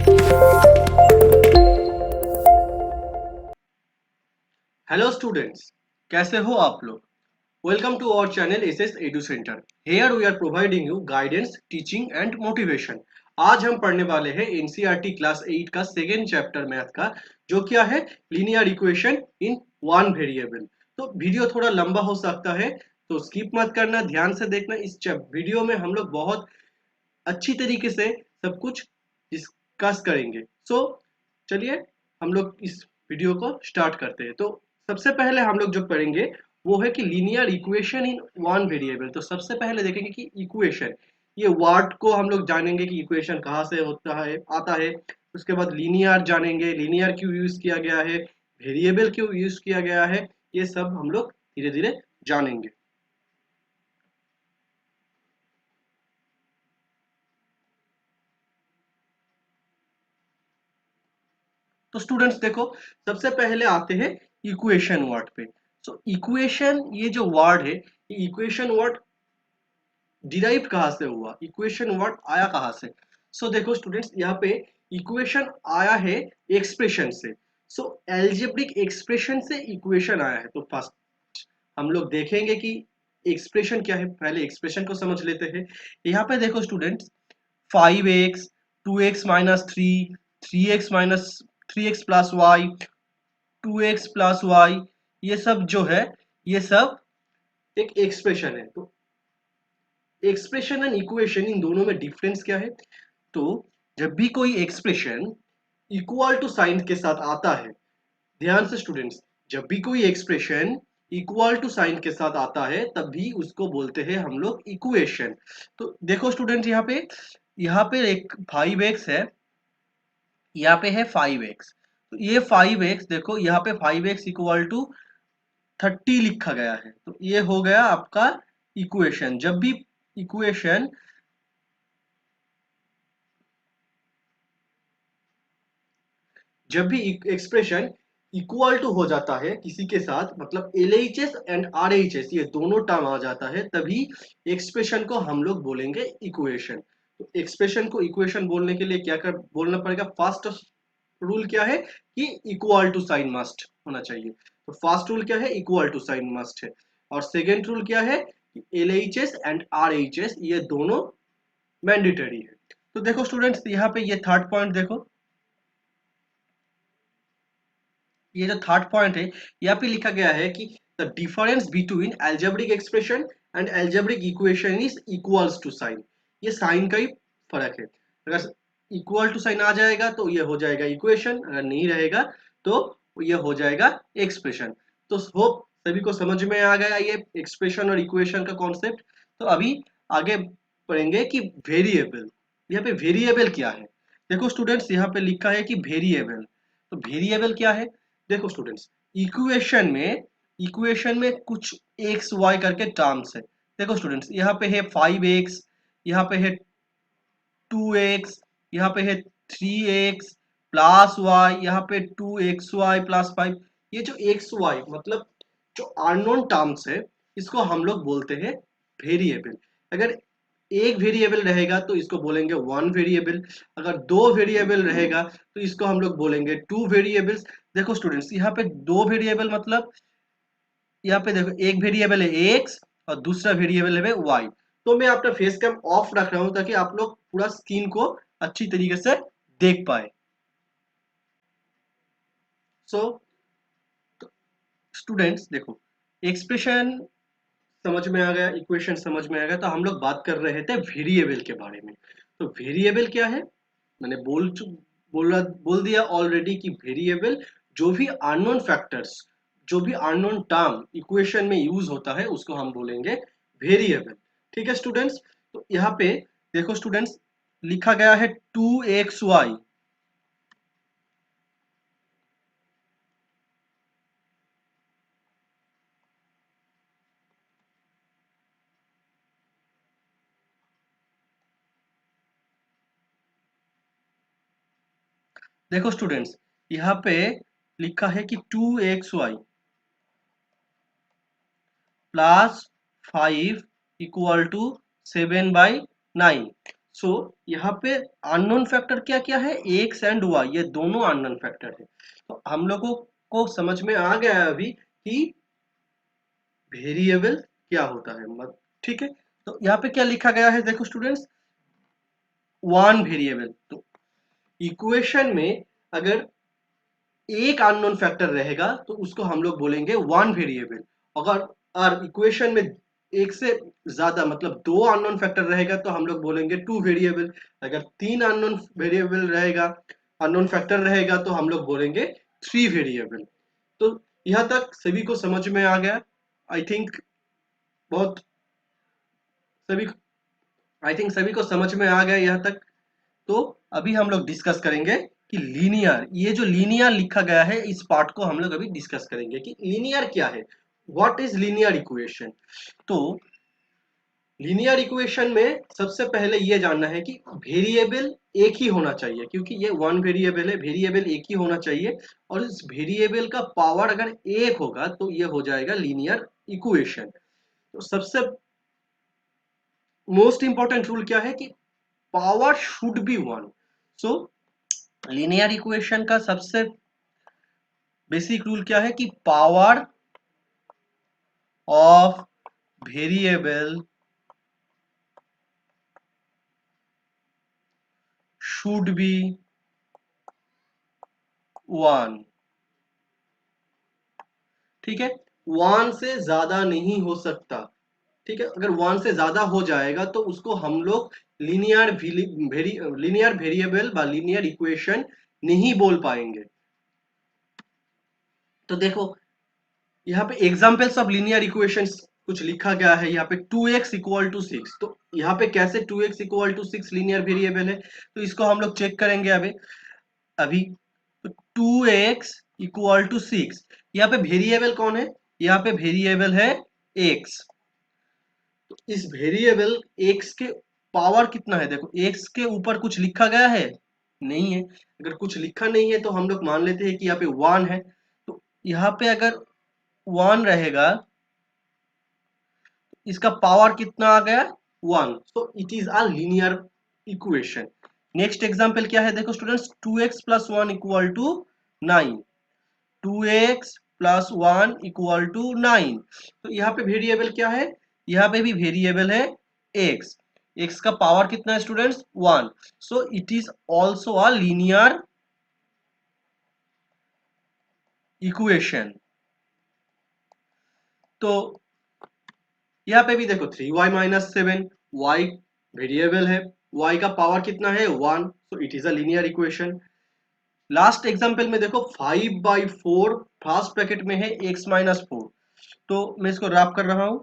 Hello students, कैसे हो आप लोग। Welcome to our channel S S edu centre. Here we are providing you guidance, teaching and motivation. आज हम पढ़ने वाले हैं एनसीईआरटी क्लास 8 का सेकेंड चैप्टर मैथ का, जो क्या है linear equation in one variable. तो वीडियो थोड़ा लंबा हो सकता है, तो स्किप मत करना, ध्यान से देखना। इस वीडियो में हम लोग बहुत अच्छी तरीके से सब कुछ डिस्कस करेंगे। चलिए हम लोग इस वीडियो को स्टार्ट करते हैं। तो सबसे पहले हम लोग जो पढ़ेंगे वो है कि linear equation in one variable. तो सबसे पहले देखेंगे कि इक्वेशन, ये वर्ड को हम लोग जानेंगे कि इक्वेशन कहाँ से होता है, आता है। उसके बाद लीनियर जानेंगे, लीनियर क्यों यूज किया गया है, वेरिएबल क्यों यूज किया गया है, ये सब हम लोग धीरे धीरे जानेंगे। तो स्टूडेंट्स देखो, सबसे पहले आते हैं इक्वेशन वर्ड पे। इक्वेशन, ये जो वर्ड है, ये इक्वेशन वर्ड डिराइव कहाँ से हुआ, इक्वेशन वर्ड आया कहाँ से। देखो स्टूडेंट्स, यहाँ पे इक्वेशन आया है एक्सप्रेशन से। एल्जेब्रिक एक्सप्रेशन से इक्वेशन आया है। तो फर्स्ट हम लोग देखेंगे कि एक्सप्रेशन क्या है। पहले एक्सप्रेशन को समझ लेते हैं। यहाँ पे देखो students, 5x, 2x minus 3, 3x plus y, 2x plus y, ये सब जो है, ये सब एक एक्सप्रेशन है। तो एक्सप्रेशन एंड इक्वेशन, इन दोनों में डिफरेंस क्या है। तो जब भी कोई एक्सप्रेशन इक्वल टू साइन के साथ आता है, ध्यान से स्टूडेंट्स, जब भी कोई एक्सप्रेशन इक्वल टू साइन के साथ आता है तभी उसको बोलते हैं हम लोग इक्वेशन। तो देखो स्टूडेंट्स, यहाँ पे एक 5x है, यहाँ पे है 5x। तो ये 5x देखो, यहाँ पे 5x इक्वल टू 30 लिखा गया है। तो ये हो गया आपका इक्वेशन। इक्वेशन जब भी एक्सप्रेशन इक्वल टू हो जाता है किसी के साथ, मतलब LHS एंड RHS ये दोनों टर्म आ जाता है, तभी एक्सप्रेशन को हम लोग बोलेंगे इक्वेशन। तो एक्सप्रेशन को इक्वेशन बोलने के लिए क्या कर बोलना पड़ेगा, फर्स्ट रूल क्या है कि इक्वल टू साइन मस्ट होना चाहिए। तो फर्स्ट रूल क्या है, इक्वल टू साइन मस्ट है। और सेकेंड रूल क्या है कि LHS एंड RHS ये दोनों मैंडेटरी है। तो देखो स्टूडेंट्स, यहाँ पे ये थर्ड पॉइंट देखो, ये जो थर्ड पॉइंट है, यहाँ पे लिखा गया है कि the difference between algebraic expression and algebraic equation is equals to sign. ये साइन का ही फर्क है। अगर इक्वल टू साइन आ जाएगा तो ये हो जाएगा इक्वेशन, अगर नहीं रहेगा तो ये हो जाएगा एक्सप्रेशन। तो होप सभी को समझ में आ गया ये एक्सप्रेशन और इक्वेशन का कॉन्सेप्ट। तो अभी आगे पढ़ेंगे कि वेरिएबल। यहाँ पे वेरिएबल क्या है। देखो स्टूडेंट्स, यहाँ पे लिखा है कि वेरिएबल। तो वेरिएबल क्या है, देखो स्टूडेंट्स, इक्वेशन में कुछ एक्स वाई करके टर्म्स है। देखो स्टूडेंट्स, यहाँ पे है 5x, यहाँ पे है 2x, यहाँ पे है 3x प्लस वाई, यहाँ पे 2xy प्लस 5। ये जो एक्स वाई मतलब जो अननोन टर्म्स है, इसको हम लोग बोलते हैं वेरिएबल। अगर एक वेरिएबल रहेगा तो इसको बोलेंगे वन वेरिएबल, अगर दो वेरिएबल रहेगा तो इसको हम लोग बोलेंगे टू वेरिएबल्स। देखो स्टूडेंट्स, यहाँ पे दो वेरिएबल मतलब, यहाँ पे देखो एक वेरिएबल है एक्स और दूसरा वेरिएबल है वाई। तो मैं अपना फेस कैम ऑफ रख रहा हूं ताकि आप लोग पूरा स्क्रीन को अच्छी तरीके से देख पाए। सो स्टूडेंट्स देखो, एक्सप्रेशन समझ में आ गया, इक्वेशन समझ में आ गया, तो हम लोग बात कर रहे थे वेरिएबल के बारे में। तो वेरिएबल क्या है, मैंने बोल दिया ऑलरेडी कि वेरिएबल जो भी अननोन फैक्टर्स, जो भी अननोन टर्म इक्वेशन में यूज होता है उसको हम बोलेंगे वेरिएबल। ठीक है स्टूडेंट्स। तो यहाँ पे देखो स्टूडेंट्स, लिखा गया है 2xy। देखो स्टूडेंट्स, यहाँ पे लिखा है कि 2xy प्लस 5 इक्वल टू 7/9। सो यहाँ पे अननोन फैक्टर क्या क्या है, एक्स एंड वाई, ये दोनों अननोन फैक्टर है। तो हम लोगों को समझ में आ गया है अभी कि वेरिएबल क्या होता है, मतलब ठीक है। तो यहाँ पे क्या लिखा गया है देखो स्टूडेंट्स, वन वेरिएबल। तो इक्वेशन में अगर एक अननोन फैक्टर रहेगा तो उसको हम लोग बोलेंगे वन वेरिएबल। अगर और इक्वेशन में एक से ज्यादा मतलब दो अननोन फैक्टर रहेगा तो हम लोग बोलेंगे टू वेरिएबल। अगर तीन अननोन वेरिएबल रहेगा, अननोन फैक्टर रहेगा, तो हम लोग बोलेंगे थ्री वेरिएबल। तो यहाँ तक सभी को समझ में आ गया आई थिंक। बहुत सभी आई थिंक सभी को समझ में आ गया यहाँ तक। तो अभी हम लोग डिस्कस करेंगे कि लीनियर, ये जो लीनियर लिखा गया है इस पार्ट को हम लोग अभी डिस्कस करेंगे कि लीनियर क्या है, व्हाट इज लीनियर इक्वेशन। तो लीनियर इक्वेशन में सबसे पहले ये जानना है कि वेरिएबल एक ही होना चाहिए, क्योंकि ये वन वेरिएबल है, वेरिएबल एक ही होना चाहिए। और इस वेरिएबल का पावर अगर एक होगा तो ये हो जाएगा लीनियर इक्वेशन। तो सबसे मोस्ट इंपॉर्टेंट रूल क्या है कि power should be one. So linear equation का सबसे बेसिक रूल क्या है कि power of variable should be one. ठीक है, वन से ज्यादा नहीं हो सकता। ठीक है, अगर वन से ज्यादा हो जाएगा तो उसको हम लोग लीनियर वेरिएबल व लीनियर इक्वेशन नहीं बोल पाएंगे। तो देखो यहाँ पे एग्जाम्पल्स ऑफ लीनियर इक्वेशंस कुछ लिखा गया है। यहाँ पे 2x इक्वल टू 6। तो यहाँ पे कैसे 2x equal to 6 linear variable है, तो इसको हम लोग चेक करेंगे अभी अभी। तो 2x इक्वल टू 6, यहाँ पे वेरिएबल कौन है, यहाँ पे वेरिएबल है x। तो इस वेरिएबल x के पावर कितना है, देखो x के ऊपर कुछ लिखा गया है नहीं है। अगर कुछ लिखा नहीं है तो हम लोग मान लेते हैं कि यहाँ पे 1 है। तो यहाँ पे अगर 1 रहेगा, इसका पावर कितना आ गया, 1। So it is a linear equation. Next example क्या है देखो students, 2x plus 1 equal to 9। 2x plus 1 equal to 9। तो यहाँ पे वेरिएबल क्या है, यहाँ पे भी वेरिएबल है x। x का पावर कितना है students, 1। So it is also a linear equation. तो यहाँ पे भी देखो 3y माइनस 7, y वेरिएबल है, y का पावर कितना है 1। So it is a linear equation. Last example में देखो 5/4 फर्स्ट ब्रैकेट में है x-4। तो मैं इसको रैप कर रहा हूं।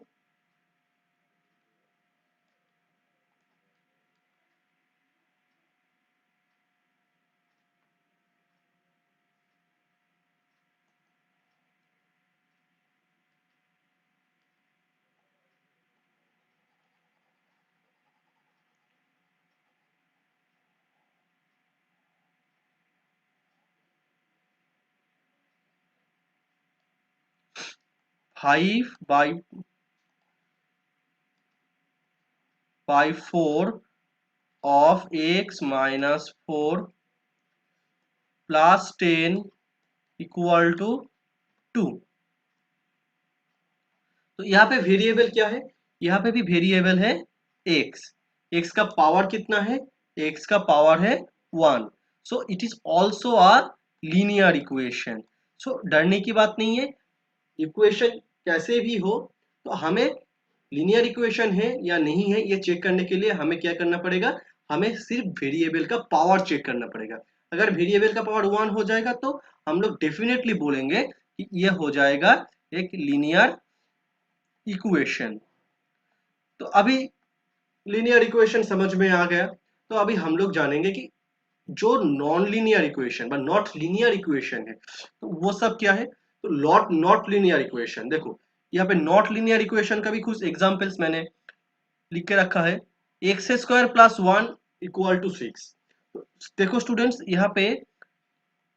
5/4 of x-4 plus 10 equal to 2। तो यहाँ पे वेरिएबल क्या है, यहाँ पे भी वेरिएबल है x। x का पावर कितना है, x का पावर है 1। So it is also a linear equation. So डरने की बात नहीं है, इक्वेशन कैसे भी हो तो हमें लीनियर इक्वेशन है या नहीं है ये चेक करने के लिए हमें क्या करना पड़ेगा, हमें सिर्फ वेरिएबल का पावर चेक करना पड़ेगा। अगर वेरिएबल का पावर 1 हो जाएगा तो हम लोग डेफिनेटली बोलेंगे कि ये हो जाएगा एक लीनियर इक्वेशन। तो अभी लीनियर इक्वेशन समझ में आ गया। तो अभी हम लोग जानेंगे कि जो non linear equation not linear equation है तो वो सब क्या है। तो नॉट लीनियर इक्वेशन देखो, यहाँ पे नॉट लीनियर इक्वेशन का भी कुछ एग्जांपल्स मैंने लिख के रखा है। X square plus 1 equal to 6। देखो स्टूडेंट्स यहाँ पे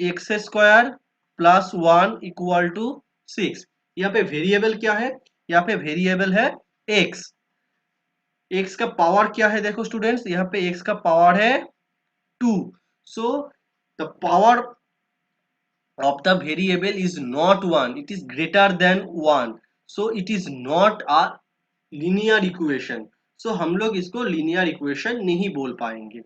x square plus 1 equal to 6, यहाँ पे वेरिएबल क्या है, यहाँ पे वेरिएबल है एक्स। x का पावर क्या है, देखो स्टूडेंट्स यहाँ पे x का पावर है 2, so the power of the variable is not 1, it is greater than 1, so it is not a linear equation. so हम लोग इसको linear equation नहीं बोल पाएंगे,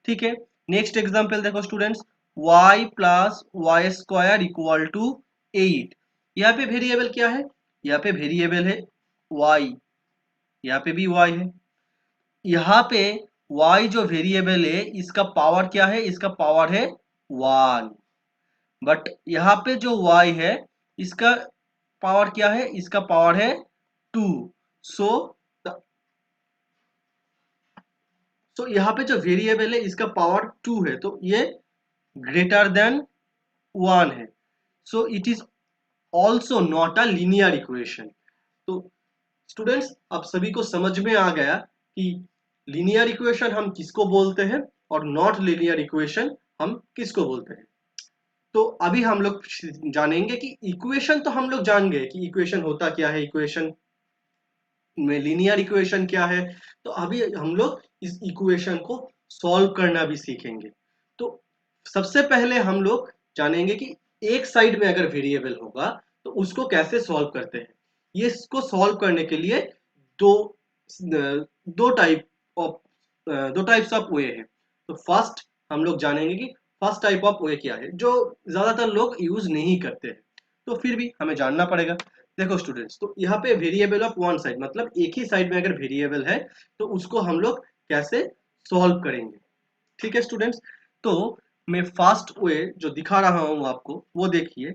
ठीक है। नेक्स्ट एग्जांपल देखो students, y plus y square equal to 8। यहाँ पे वेरिएबल क्या है, यहाँ पे वेरिएबल है y, यहाँ पे भी y है। यहाँ पे y जो वेरिएबल है इसका पावर क्या है, इसका पावर है 1, बट यहाँ पे जो y है इसका पावर क्या है, इसका पावर है 2, सो सो यहाँ पे जो वेरिएबल है इसका पावर 2 है, तो ये ग्रेटर देन 1 है, सो it is also not a linear equation. तो स्टूडेंट्स अब सभी को समझ में आ गया कि लीनियर इक्वेशन हम किसको बोलते हैं और नॉट लीनियर इक्वेशन हम किसको बोलते हैं। तो अभी हम लोग जानेंगे कि इक्वेशन तो हम लोग जान गए कि इक्वेशन होता क्या है, इक्वेशन में लीनियर इक्वेशन क्या है। तो अभी हम लोग इस इक्वेशन को सॉल्व करना भी सीखेंगे। तो सबसे पहले हम लोग जानेंगे कि एक साइड में अगर वेरिएबल होगा तो उसको कैसे सॉल्व करते हैं। ये इसको सॉल्व करने के लिए दो दो टाइप ऑफ दो टाइप्स ऑफ वे है। तो फर्स्ट हम लोग जानेंगे कि फर्स्ट टाइप ऑफ वे क्या है जो ज्यादातर लोग यूज नहीं करते हैं, तो फिर भी हमें जानना पड़ेगा। देखो स्टूडेंट्स, तो यहाँ पे वेरिएबल ऑफ वन साइड मतलब एक ही साइड में अगर वेरिएबल है तो उसको हम लोग कैसे सॉल्व करेंगे, ठीक है स्टूडेंट्स। तो मैं फास्ट वे जो दिखा रहा हूं आपको वो देखिए।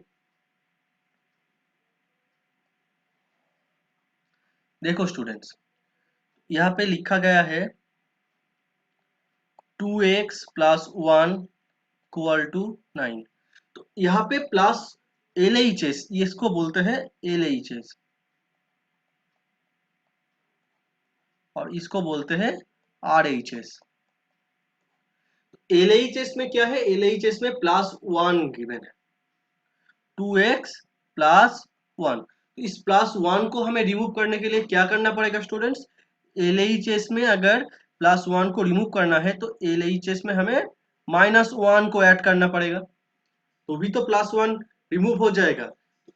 देखो स्टूडेंट्स, यहाँ पे लिखा गया है 2x प्लस 1 इक्वल टू 9। तो यहाँ पे प्लस एल एच एस, इसको बोलते हैं एल एच एस और इसको बोलते हैं R H S. L H S में क्या है, एल एच एस में प्लस 1 गिवन है, 2x प्लस 1। तो इस प्लस 1 को हमें रिमूव करने के लिए क्या करना पड़ेगा स्टूडेंट्स, एल एच एस में अगर प्लस 1 को रिमूव करना है तो एल एच एस में हमें -1 को ऐड करना पड़ेगा, तो भी तो प्लस 1 रिमूव हो जाएगा।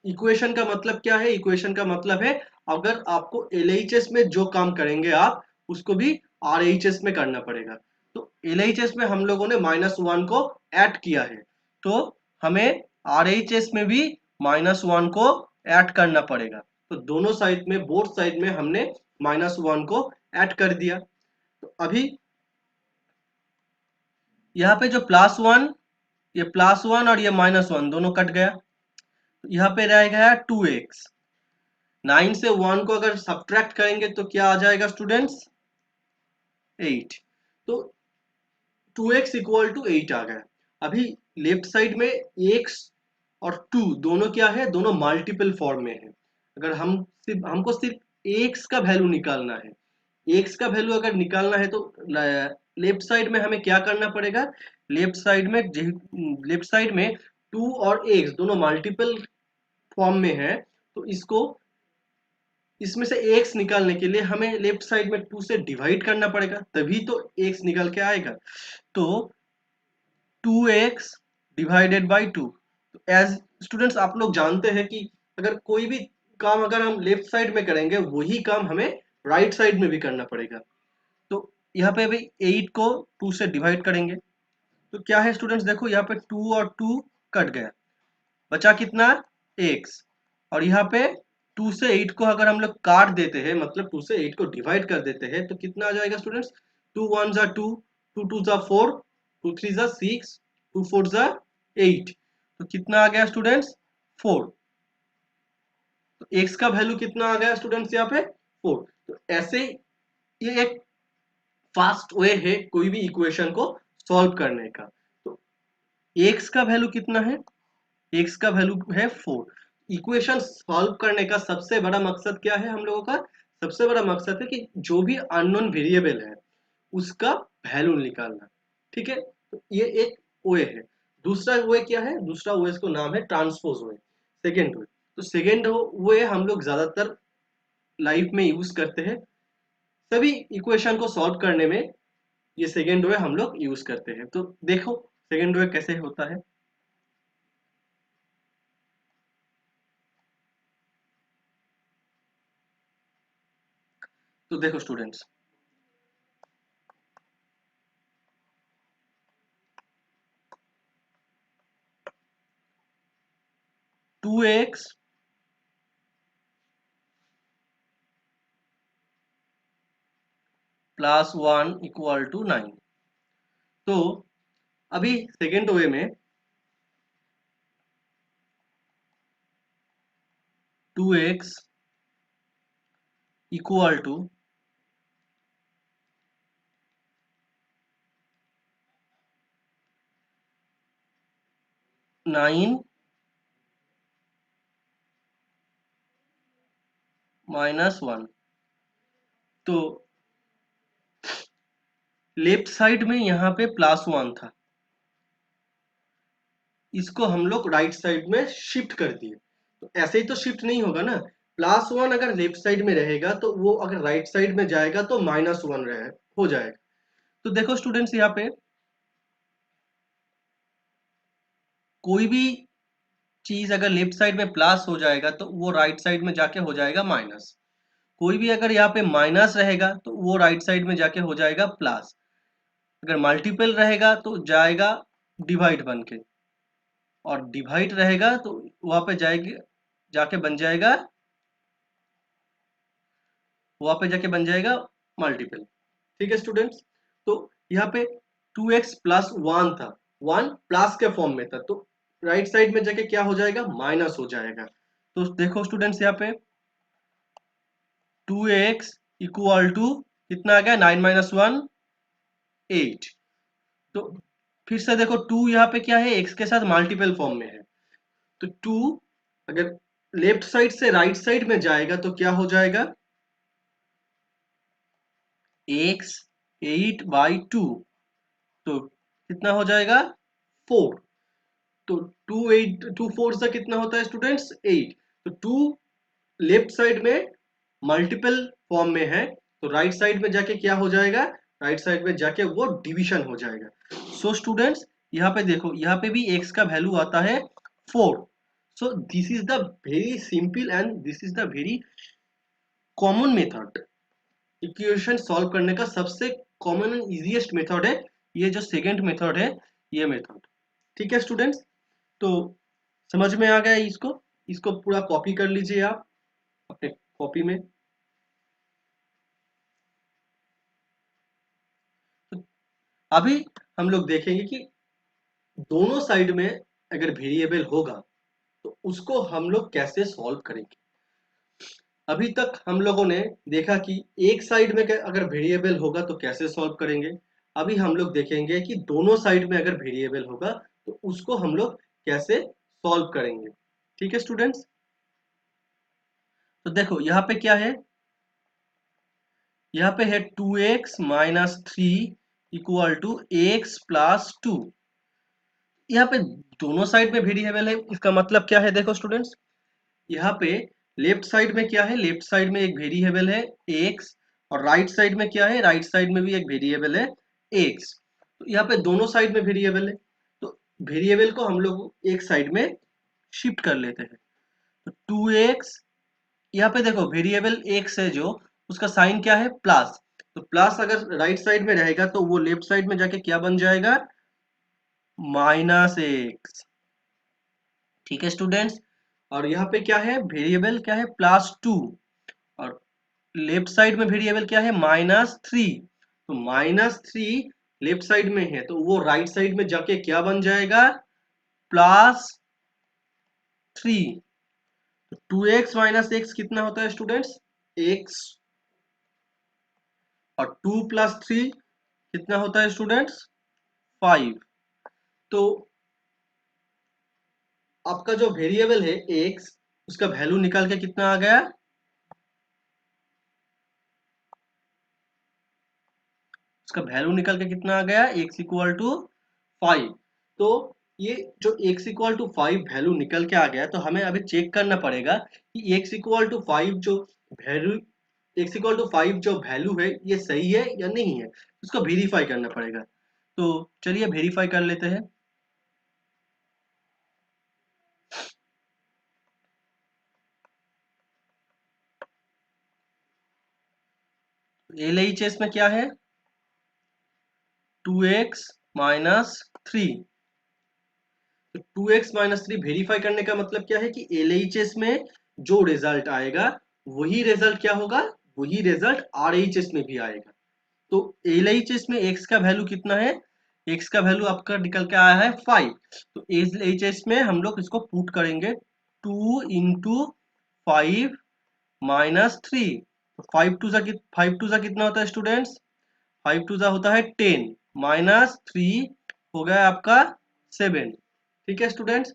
इक्वेशन का मतलब क्या है, इक्वेशन का मतलब है अगर आपको एल एच एस में जो काम करेंगे आप उसको भी आर एच एस में करना पड़ेगा। तो एल एच एस में हम लोगों ने -1 को ऐड किया है, तो हमें आर एच एस में भी -1 को ऐड करना पड़ेगा। तो दोनों साइड में, बोथ साइड में हमने -1 को ऐड कर दिया। तो अभी यहाँ पे जो +1, ये +1 और ये -1 दोनों कट गया, तो यहाँ पे रह गया 2x। 9 से 1 को अगर सब्ट्रैक्ट करेंगे तो क्या आ जाएगा स्टूडेंट्स, 8। तो 2x इक्वल टू 8 आ गया। अभी लेफ्ट साइड में x और 2 दोनों क्या है, दोनों मल्टीपल फॉर्म में है। अगर हमको सिर्फ x का वैल्यू निकालना है, x का वैल्यू अगर निकालना है तो लेफ्ट साइड में हमें क्या करना पड़ेगा, लेफ्ट साइड में 2 और x दोनों मल्टीपल फॉर्म में है, तो इसमें से x निकालने के लिए हमें लेफ्ट साइड में 2 से डिवाइड करना पड़ेगा, तभी तो x निकल के आएगा। तो 2x डिवाइडेड बाई 2। तो एज स्टूडेंट्स आप लोग जानते हैं कि अगर कोई भी काम अगर हम लेफ्ट साइड में करेंगे वही काम हमें राइट साइड में भी करना पड़ेगा। तो यहाँ पे भी 8 को 2 से डिवाइड करेंगे तो क्या है स्टूडेंट्स, देखो यहाँ पे 2 और 2 कट गया, बचा कितना, x। और यहाँ पे 2 से 8 को अगर हम लोग काट देते हैं, मतलब 2 से 8 को डिवाइड कर देते हैं तो कितना आ जाएगा स्टूडेंट्स, 2 1 जा 2, 2 2 जा 4, 2 3 जा 6, 2 4 जा 8। तो कितना आ गया स्टूडेंट्स, 4। तो x का वैल्यू कितना आ गया स्टूडेंट्स यहाँ पे, 4। तो ऐसे ये एक फास्ट वे है कोई भी इक्वेशन को सॉल्व करने का। तो x का वैल्यू कितना है, x का वैल्यू है 4। इक्वेशन सॉल्व करने का सबसे बड़ा मकसद क्या है हम लोगों का, सबसे बड़ा मकसद है कि जो भी अननोन वेरिएबल है उसका वैल्यू निकालना, ठीक है। तो ये एक वे है। दूसरा वे क्या है, दूसरा वे इसको नाम है ट्रांसपोज वे, सेकेंड वे। तो सेकेंड वे हम लोग ज्यादातर लाइफ में यूज करते हैं सभी इक्वेशन को सॉल्व करने में ये सेकेंड वे हम लोग यूज करते हैं। तो देखो सेकेंड वे कैसे होता है। तो देखो students, 2x plus 1 equal to 9। तो अभी सेकेंड वे में 2x इक्वल टू 9 माइनस 1। तो लेफ्ट साइड में यहाँ पे प्लस 1 था, इसको हम लोग राइट साइड में शिफ्ट कर दिए। तो ऐसे ही तो शिफ्ट नहीं होगा ना, प्लस 1 अगर लेफ्ट साइड में रहेगा तो वो अगर राइट साइड में जाएगा तो माइनस 1 रहे हो जाएगा। तो देखो स्टूडेंट्स, यहाँ पे कोई भी चीज अगर लेफ्ट साइड में प्लस हो जाएगा तो वो राइट साइड में जाके हो जाएगा माइनस। कोई भी अगर यहाँ पे माइनस रहेगा तो वो राइट साइड में जाके हो जाएगा प्लस। अगर मल्टीपल रहेगा तो जाएगा डिवाइड बन के, और डिवाइड रहेगा तो वहां पे जाएगी जाके बन जाएगा, वहां पे जाके बन जाएगा मल्टीपल। ठीक है स्टूडेंट्स। तो यहाँ पे 2x प्लस 1 था, 1 प्लस के फॉर्म में था, तो राइट साइड में जाके क्या हो जाएगा, माइनस हो जाएगा। तो देखो स्टूडेंट्स, यहाँ पे 2x इक्वल टू कितना आ गया, 9 माइनस 1 8। तो फिर से देखो 2 यहाँ पे क्या है, x के साथ मल्टीपल फॉर्म में है। तो 2 अगर लेफ्ट साइड से राइट साइड में जाएगा तो क्या हो जाएगा, x 8/2। तो कितना हो जाएगा, 4। तो 2 से कितना होता है स्टूडेंट्स, 8। तो 2 लेफ्ट साइड में मल्टीपल फॉर्म में है, तो राइट साइड में जाके क्या हो जाएगा, राइट साइड में जाके वो डिवीजन हो जाएगा। सो स्टूडेंट्स, यहाँ पे देखो, यहाँ पे भी x का वैल्यू आता है 4। So this is the very simple and this is the very common method. Equation solve करने का सबसे कॉमन एंड इजीएस्ट मेथड है ये जो सेकेंड मेथड है, ये मेथड। ठीक है स्टूडेंट्स। तो समझ में आ गया इसको, इसको पूरा कॉपी कर लीजिए आप अपने कॉपी में। तो अभी हम लोग देखेंगे कि दोनों साइड में अगर वेरिएबल होगा तो उसको हम लोग कैसे सॉल्व करेंगे। अभी तक हम लोगों ने देखा कि एक साइड में अगर वेरिएबल होगा तो कैसे सॉल्व करेंगे। अभी हम लोग देखेंगे कि दोनों साइड में अगर वेरिएबल होगा तो उसको हम लोग कैसे सॉल्व करेंगे। ठीक है स्टूडेंट्स। तो देखो यहाँ पे क्या है, यहाँ पे है 2x minus 3 equal to x plus 2। यहाँ पे दोनों साइड में वेरिएबल है, इसका मतलब क्या है, देखो स्टूडेंट्स, यहाँ पे लेफ्ट साइड में क्या है, लेफ्ट साइड में एक वेरिएबल है x, और राइट साइड में क्या है, राइट साइड में भी एक वेरिएबल है x। तो यहाँ पे दोनों साइड में वेरिएबल है, तो वेरिएबल को हम लोग एक साइड में शिफ्ट कर लेते हैं। तो 2x, यहाँ पे देखो वेरिएबल x है जो, उसका साइन क्या है, प्लस। तो प्लस अगर राइट साइड में रहेगा तो वो लेफ्ट साइड में जाके क्या बन जाएगा, -x। ठीक है स्टूडेंट्स। और यहाँ पे क्या है, वेरिएबल क्या है, +2, और लेफ्ट साइड में वेरिएबल क्या है, -3। तो -3 लेफ्ट साइड में है तो वो राइट साइड में जाके क्या बन जाएगा, +3। तो 2x माइनस एक्स कितना होता है स्टूडेंट्स, x, और 2 प्लस 3 कितना होता है स्टूडेंट्स, 5। तो आपका जो वेरिएबल है x, उसका वैल्यू निकाल के कितना आ गया, उसका वैल्यू निकल के कितना आ गया, x इक्वल टू 5। तो ये जो x इक्वल टू 5 वैल्यू निकल के आ गया, तो हमें अभी चेक करना पड़ेगा कि x इक्वल टू 5 जो वैल्यू x इक्वल टू 5 जो वैल्यू है ये सही है या नहीं है, उसको वेरीफाई करना पड़ेगा। तो चलिए वेरीफाई कर लेते हैं। LHS में क्या है, 2x माइनस 3। तो 2x-3 वेरीफाई करने का मतलब क्या है कि LHS में जो रिजल्ट आएगा वही रिजल्ट क्या होगा, वही रिजल्ट RHS में भी आएगा। तो LHS में x का वैल्यू कितना है, x का वैल्यू आपका निकल के आया है 5। तो LHS में हम लोग इसको पुट करेंगे 2 इंटू 5 माइनस 3। तो 5 टू सा कितना होता है स्टूडेंट्स, 5 टू सा होता है 10 माइनस 3 हो गया आपका 7। ठीक है स्टूडेंट्स,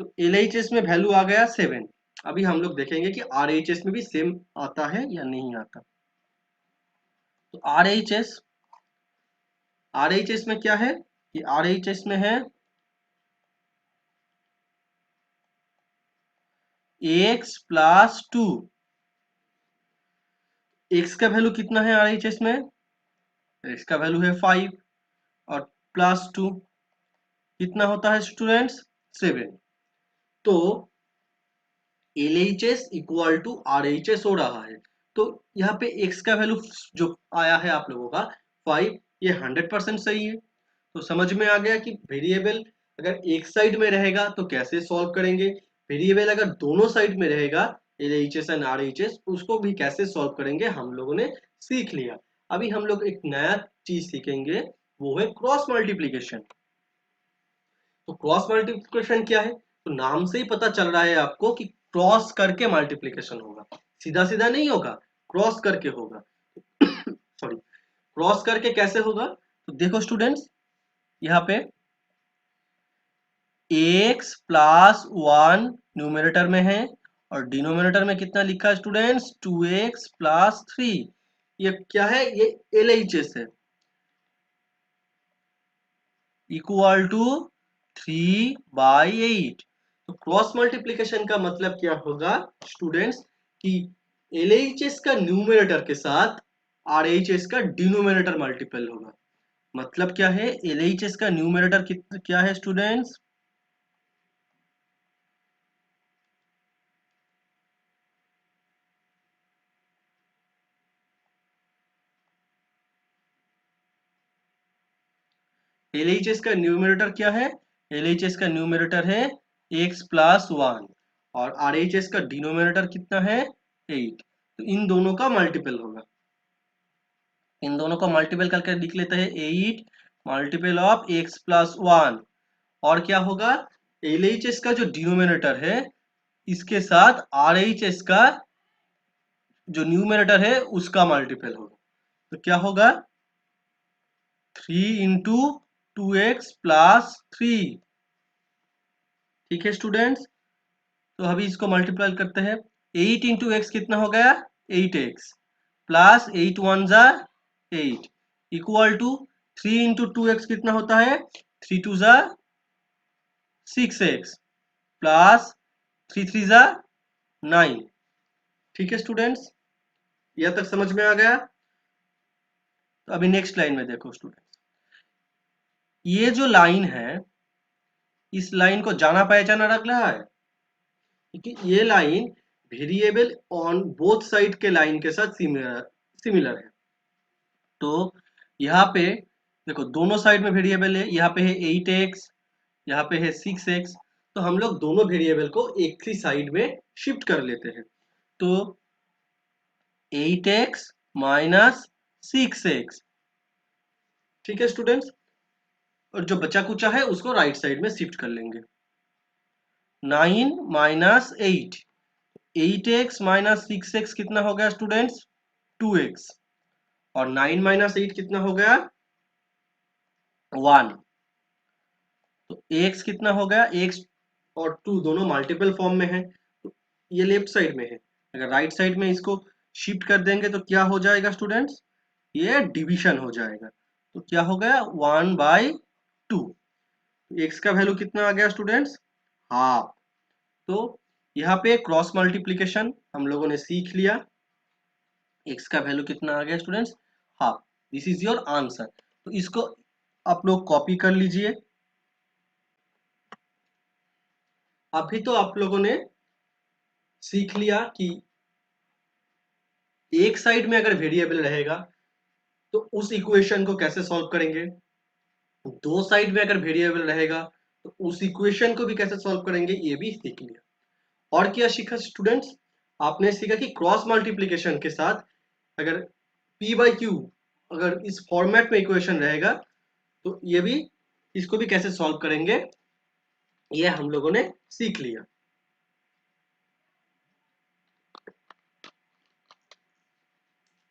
तो LHS में वैल्यू आ गया 7। अभी हम लोग देखेंगे कि RHS में भी सेम आता है या नहीं आता। तो RHS में क्या है कि RHS में है x प्लस 2। x का वैल्यू कितना है RHS में, x का वैल्यू है 5 और प्लस 2 कितना होता है स्टूडेंट्स 7। तो LHS इक्वल टू RHS हो रहा है। तो यहाँ पे x का वैल्यू जो आया है आप लोगों का 5, ये 100% सही है। तो समझ में आ गया कि वेरिएबल अगर एक साइड में रहेगा तो कैसे सॉल्व करेंगे, वेरिएबल अगर दोनों साइड में रहेगा LHS एंड RHS उसको भी कैसे सॉल्व करेंगे हम लोगों ने सीख लिया। अभी हम लोग एक नया चीज सीखेंगे, वो है क्रॉस मल्टीप्लीकेशन। तो क्रॉस मल्टीप्लिकेशन क्या है, तो नाम से ही पता चल रहा है आपको कि क्रॉस करके मल्टीप्लिकेशन होगा, सीधा सीधा नहीं होगा, क्रॉस करके होगा। सॉरी, क्रॉस करके कैसे होगा, तो देखो स्टूडेंट्स यहाँ पे x प्लस 1 न्यूमरेटर में है और डिनोमिनेटर में कितना लिखा है स्टूडेंट्स 2x प्लस 3। ये क्या है, ये LHS है, इक्वल टू 3/8। तो क्रॉस मल्टीप्लिकेशन का मतलब क्या होगा स्टूडेंट्स कि LHS का न्यूमरेटर के साथ RHS का डिनोमिनेटर मल्टीपल होगा। मतलब क्या है, LHS का न्यूमरेटर कितना क्या है स्टूडेंट्स, LHS का न्यूमरेटर क्या है, LHS का न्यूमरेटर है x प्लस 1 और RHS का डिनोमिनेटर कितना है 8। तो इन दोनों का मल्टीपल होगा, इन दोनों का मल्टीपल करके लिख लेते हैं 8 मल्टीपल ऑफ x प्लस 1। और क्या होगा, LHS का जो डिनोमिनेटर है इसके साथ RHS का जो न्यूमरेटर है उसका मल्टीपल होगा। तो क्या होगा 3 इंटू 2x प्लस 3। ठीक है स्टूडेंट्स, तो अभी इसको मल्टीप्लाई करते हैं। 8 इंटू एक्स कितना हो गया 8x प्लस 8 वन जा 8 इक्वल टू 3 इंटू 2x कितना होता है 3 टू जा 6x प्लस 3 थ्री जा 9। ठीक है स्टूडेंट्स, यह तक समझ में आ गया। तो अभी नेक्स्ट लाइन में देखो स्टूडेंट्स, ये जो लाइन है इस लाइन को जाना पहचाना रख रहा है, क्योंकि ये line variable on both side के लाइन के साथ सिमिलर सिमिलर है। तो यहाँ पे देखो दोनों साइड में वेरिएबल है, यहाँ पे है 8x, यहाँ पे है 6x। तो हम लोग दोनों वेरिएबल को एक ही साइड में शिफ्ट कर लेते हैं। तो 8x माइनस 6x, ठीक है स्टूडेंट्स, और जो बचा कुचा है उसको राइट साइड में शिफ्ट कर लेंगे। 9 माइनस 8, 8x माइनस 6x कितना हो गया स्टूडेंट्स 2x और 9 माइनस 8 कितना हो गया 1। तो x कितना हो गया, x और 2 दोनों मल्टीपल फॉर्म में है, तो ये लेफ्ट साइड में है। अगर राइट साइड में इसको शिफ्ट कर देंगे तो क्या हो जाएगा स्टूडेंट्स, ये डिवीजन हो जाएगा। तो क्या हो गया 1/2। x का वैल्यू कितना आ गया स्टूडेंट्स हाफ। तो यहाँ पे क्रॉस मल्टीप्लिकेशन हम लोगों ने सीख लिया। x का वैल्यू कितना आ गया students, half. This is your answer. तो इसको आप लोग कॉपी कर लीजिए। अभी तो आप लोगों ने सीख लिया कि एक साइड में अगर वेरिएबल रहेगा तो उस इक्वेशन को कैसे सॉल्व करेंगे, दो साइड में अगर वेरिएबल रहेगा तो उस इक्वेशन को भी कैसे सॉल्व करेंगे, ये भी सीख लिया। और क्या सीखा स्टूडेंट्स, आपने सीखा कि क्रॉस मल्टीप्लिकेशन के साथ अगर p बाई क्यू अगर इस फॉर्मेट में इक्वेशन रहेगा तो ये भी, इसको भी कैसे सॉल्व करेंगे, ये हम लोगों ने सीख लिया।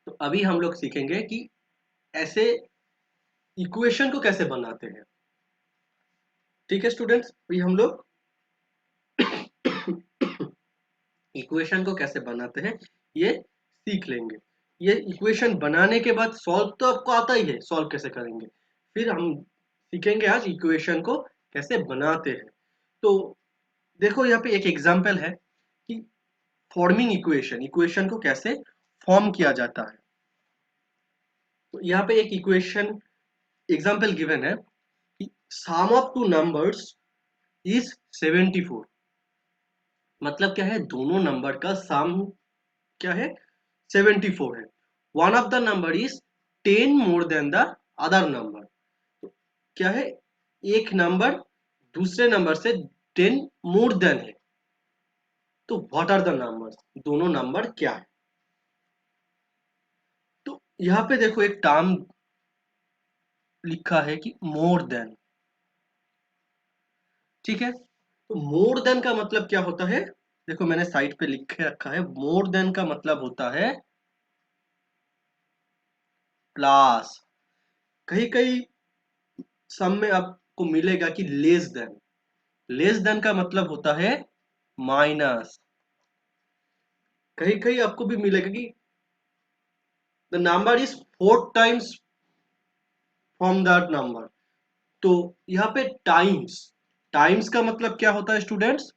तो अभी हम लोग सीखेंगे कि ऐसे इक्वेशन को कैसे बनाते हैं। ठीक है स्टूडेंट्स, अभी हम लोग इक्वेशन को कैसे बनाते हैं ये सीख लेंगे। ये इक्वेशन बनाने के बाद सॉल्व तो आपको आता ही है, सॉल्व कैसे करेंगे, फिर हम सीखेंगे आज इक्वेशन को कैसे बनाते हैं। तो देखो यहाँ पे एक एग्जांपल है कि फॉर्मिंग इक्वेशन, इक्वेशन को कैसे फॉर्म किया जाता है। तो यहाँ पे एक इक्वेशन एग्जांपल गिवन है कि सम ऑफ टू नंबर्स इज 74। मतलब क्या है, दोनों नंबर का सम क्या है, 74 है। One of the number is 10 more than the other number. तो क्या है, एक नंबर दूसरे नंबर से 10 मोर देन है, तो व्हाट आर द नंबर्स, दोनों नंबर क्या है। तो यहाँ पे देखो एक टर्म लिखा है कि मोर देन। ठीक है, तो मोर देन का मतलब क्या होता है, देखो मैंने साइड पे लिख के रखा है, मोर देन का मतलब होता है प्लस। कहीं कहीं सम में आपको मिलेगा कि लेस देन, लेस देन का मतलब होता है माइनस। कहीं कहीं आपको भी मिलेगा कि the number is 4 times from that number. तो यहाँ पे टाइम्स, टाइम्स का मतलब क्या होता है स्टूडेंट्स,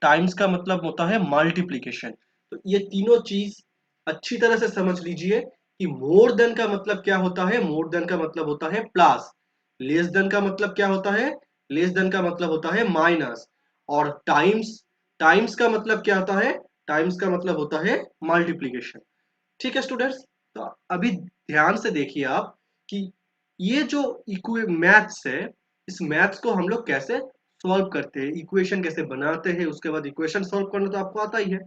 टाइम्स का मतलब होता है मल्टीप्लीकेशन। तो ये तीनों चीज अच्छी तरह से समझ लीजिए कि मोर देन का मतलब क्या होता है, मोर देन का मतलब होता है प्लस, लेस देन का मतलब क्या होता है, लेस देन का मतलब होता है माइनस, और टाइम्स, टाइम्स का मतलब क्या होता है, टाइम्स का मतलब होता है मल्टीप्लीकेशन। ठीक है स्टूडेंट्स, तो अभी ध्यान से देखिए आप कि ये जो इक्वे मैथ्स है, इस मैथ्स को हम लोग कैसे सॉल्व करते हैं, इक्वेशन कैसे बनाते हैं, उसके बाद इक्वेशन सॉल्व करना तो आपको आता ही है।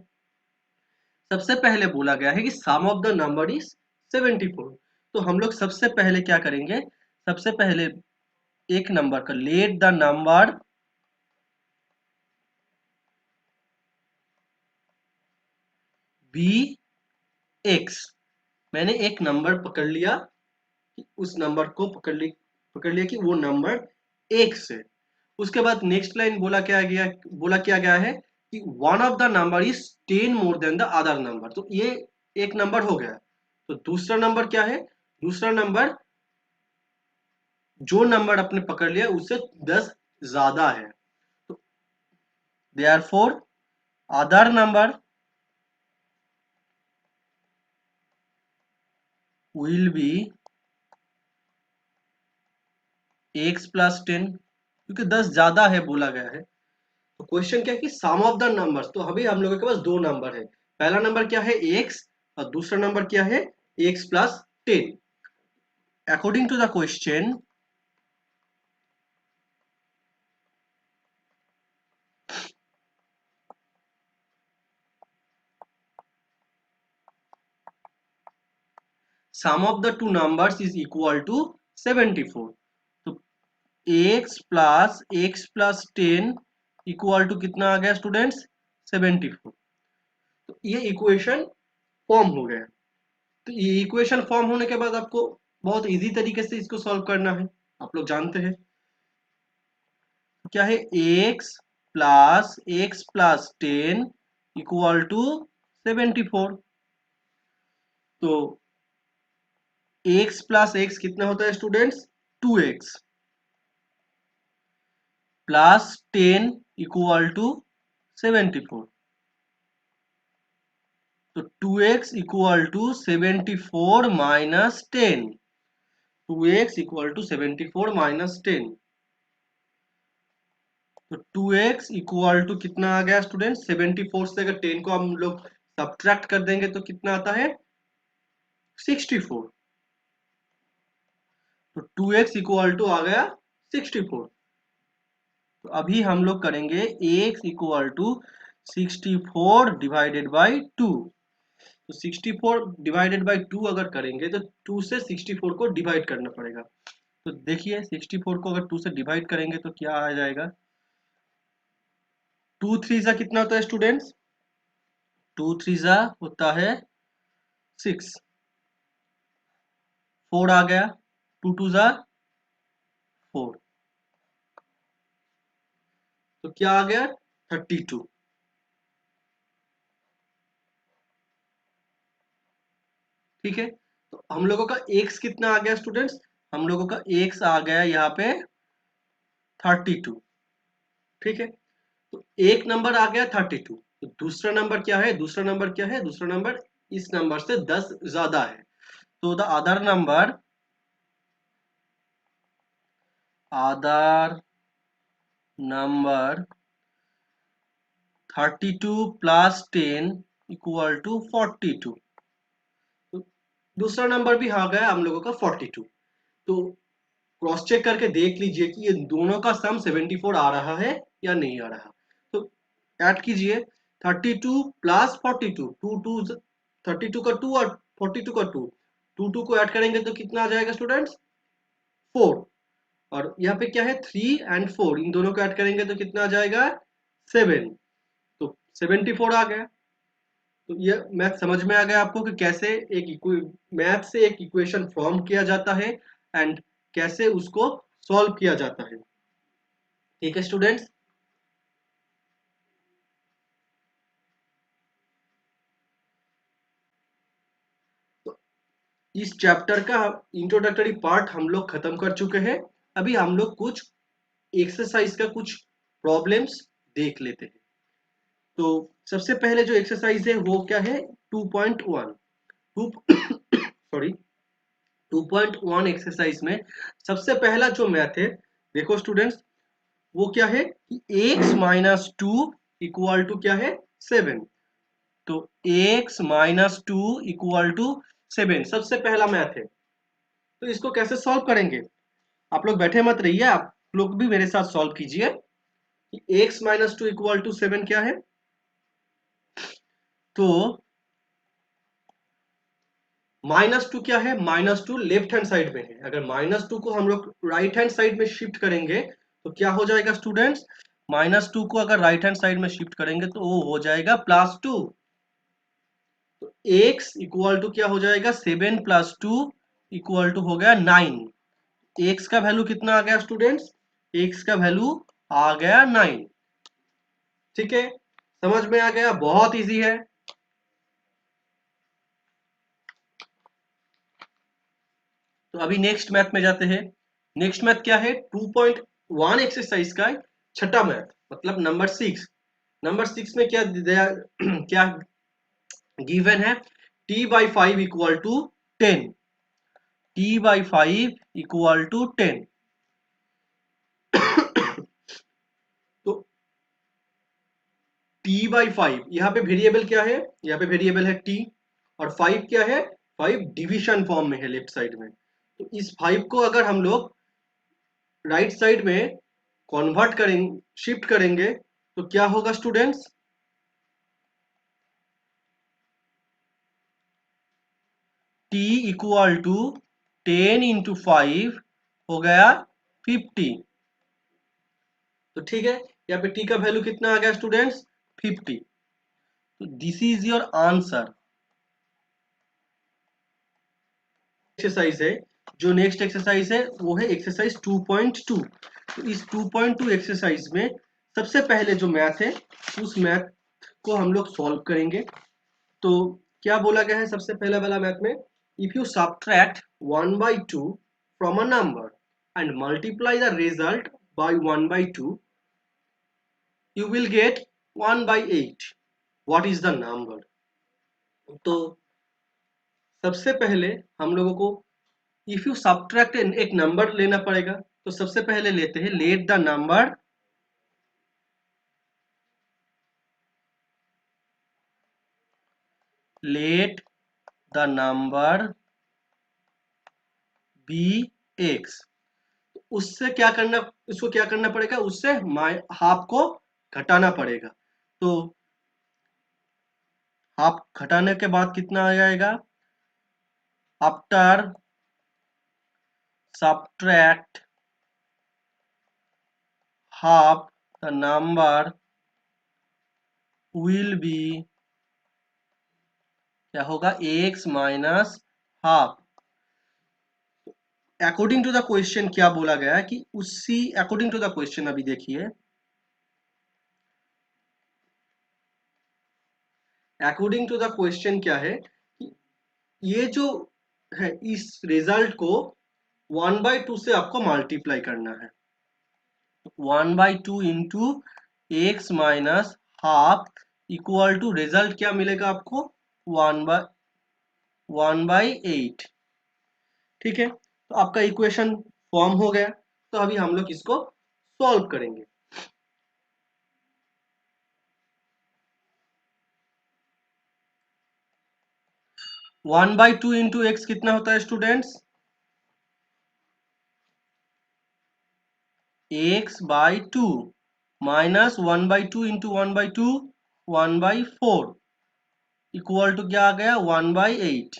सबसे पहले बोला गया है कि सम ऑफ द नंबर इज 74। तो हम लोग सबसे पहले क्या करेंगे, सबसे पहले एक नंबर का let the number be x. मैंने एक नंबर पकड़ लिया, उस नंबर को पकड़ लिया कि वो नंबर एक्स है। उसके बाद नेक्स्ट लाइन बोला क्या गया, बोला क्या गया है कि one of the number is 10 more than the other number. तो ये एक नंबर हो गया। तो दूसरा नंबर क्या है, दूसरा नंबर जो नंबर आपने पकड़ लिया उससे 10 ज्यादा है। तो therefore other number will be x plus 10, क्योंकि 10 ज्यादा है बोला गया है। तो क्वेश्चन क्या है कि सम ऑफ द नंबर्स, तो अभी हम लोगों के पास दो नंबर है, पहला नंबर क्या है एक्स, और दूसरा नंबर क्या है x plus 10। According to the question, sum of the two numbers is equal to 74। तो x plus x plus 10 equal to कितना आ गया स्टूडेंट्स, 74। तो ये इक्वेशन फॉर्म हो गया। तो ये इक्वेशन फॉर्म होने के बाद आपको बहुत इजी तरीके से इसको सॉल्व करना है, आप लोग जानते हैं क्या है, x प्लस 10 इक्वल टू 74। तो x प्लस x कितना होता है students, 2x plus 10 equal to 74। तो 2x equal to 74 minus 10, 2x equal to 74 minus 10। तो 2x इक्वल टू कितना आ गया स्टूडेंट? 74 से अगर 10 को हम लोग सब्ट्रैक्ट कर देंगे तो कितना आता है? 64। तो 2x इक्वल टू आ गया 64। तो अभी हम लोग करेंगे x equal to 64 divided by 2। तो 64 डिवाइडेड बाई 2 अगर करेंगे तो 2 से 64 को डिवाइड करना पड़ेगा। तो देखिए 64 को अगर 2 से डिवाइड करेंगे तो क्या आ जाएगा? 2 3 जा कितना होता है स्टूडेंट्स? 2 3 जा होता है 6, 4 आ गया, 2 2 जा 4, तो क्या आ गया? 32। ठीक है, तो हम लोगों का x कितना आ गया स्टूडेंट्स? हम लोगों का x आ गया यहाँ पे 32। ठीक है, तो एक नंबर आ गया 32। तो दूसरा नंबर क्या है? दूसरा नंबर क्या है? दूसरा नंबर इस नंबर से 10 ज्यादा है। तो the other number 32 plus 10 equal to 42। तो दूसरा नंबर भी आ गया हम लोगों का 42। तो क्रॉस चेक करके देख लीजिए कि ये दोनों का सम 74 आ रहा है या नहीं आ रहा। तो ऐड कीजिए 32 प्लस 42, टू टू 32 का 2 और 42 का 2, 2 को ऐड करेंगे तो कितना आ जाएगा स्टूडेंट्स? 4। और यहाँ पे क्या है? 3 एंड 4, इन दोनों को ऐड करेंगे तो कितना आ जाएगा? 7। तो 74 आ गया। तो ये मैथ समझ में आ गया आपको कि कैसे मैथ से एक इक्वेशन फॉर्म किया जाता है एंड कैसे उसको सॉल्व किया जाता है। ठीक है स्टूडेंट्स। तो इस चैप्टर का इंट्रोडक्टरी पार्ट हम लोग खत्म कर चुके हैं। अभी हम लोग कुछ एक्सरसाइज का कुछ प्रॉब्लम्स देख लेते हैं। तो सबसे पहले जो एक्सरसाइज है वो क्या है? 2.1 टू सॉरी 2.1 एक्सरसाइज में सबसे पहला जो मैथ है, देखो स्टूडेंट्स, वो क्या है कि x minus two equal to क्या है? 7। तो x minus two equal to 7 सबसे पहला मैथ है। तो इसको कैसे सॉल्व करेंगे? आप लोग बैठे मत रहिए, आप लोग भी मेरे साथ सॉल्व कीजिए कि x minus two equal to 7 क्या है। तो माइनस टू क्या है? Minus two left hand side में है। अगर माइनस टू को हम लोग राइट हैंड साइड में शिफ्ट करेंगे तो क्या हो जाएगा स्टूडेंट्स? माइनस टू को अगर राइट हैंड साइड में शिफ्ट करेंगे तो वो हो जाएगा +2। तो x इक्वल टू क्या हो जाएगा? 7 प्लस 2 इक्वल टू हो गया 9। x का वैल्यू कितना आ गया स्टूडेंट्स? x का वैल्यू आ गया 9। ठीक है, समझ में आ गया? बहुत इजी है। तो अभी नेक्स्ट मैथ में जाते हैं। नेक्स्ट मैथ क्या है? 2.1 एक्सरसाइज का छठा मैथ, मतलब नंबर 6। नंबर 6 में क्या दिया क्या गिवन है? t/5 equal to 10, t/5 equal to 10। तो t/5 यहाँ पे वेरिएबल क्या है? यहाँ पे वेरिएबल है t, और 5 क्या है? 5 डिविजन फॉर्म में है लेफ्ट साइड में। तो इस 5 को अगर हम लोग राइट साइड में कन्वर्ट करेंगे, शिफ्ट करेंगे, तो क्या होगा students? t equal to 10 into 5 हो गया 50। तो ठीक है, यहाँ पे t का वैल्यू कितना आ गया स्टूडेंट्स? 50। तो this is your answer. Exercise है, जो नेक्स्ट एक्सरसाइज है वो है एक्सरसाइज 2.2। तो इस 2.2 एक्सरसाइज में सबसे पहले जो मैथ है उस मैथ को हम लोग सॉल्व करेंगे। तो क्या बोला गया है सबसे पहला वाला मैथ में? If you subtract 1/2 from a number and multiply the result by 1/2, you will get 1/8. What is the number? तो सबसे पहले हम लोगों को इफ यू सब्ट्रैक्ट एक नंबर लेना पड़ेगा। तो सबसे पहले लेते हैं let the number let the number be x. उससे क्या करना, उसको क्या करना पड़ेगा, उससे हाफ को घटाना पड़ेगा। तो हाफ घटाने के बाद कितना आ जाएगा, after subtract half the number will be, क्या होगा, x minus half. According to the question क्या बोला गया है कि उसी अकॉर्डिंग टू द क्वेश्चन अभी देखिए, अकॉर्डिंग टू द क्वेश्चन क्या है कि ये जो है इस रिजल्ट को 1/2 से आपको मल्टीप्लाई करना है। 1/2 into x minus half equal to result क्या मिलेगा आपको, 1/8। ठीक है, तो आपका इक्वेशन फॉर्म हो गया। तो अभी हम लोग इसको सॉल्व करेंगे। 1/2 इंटू एक्स कितना होता है students, x/2 minus 1/2 into 1/2 1/4 equal to क्या आ गया, 1/8।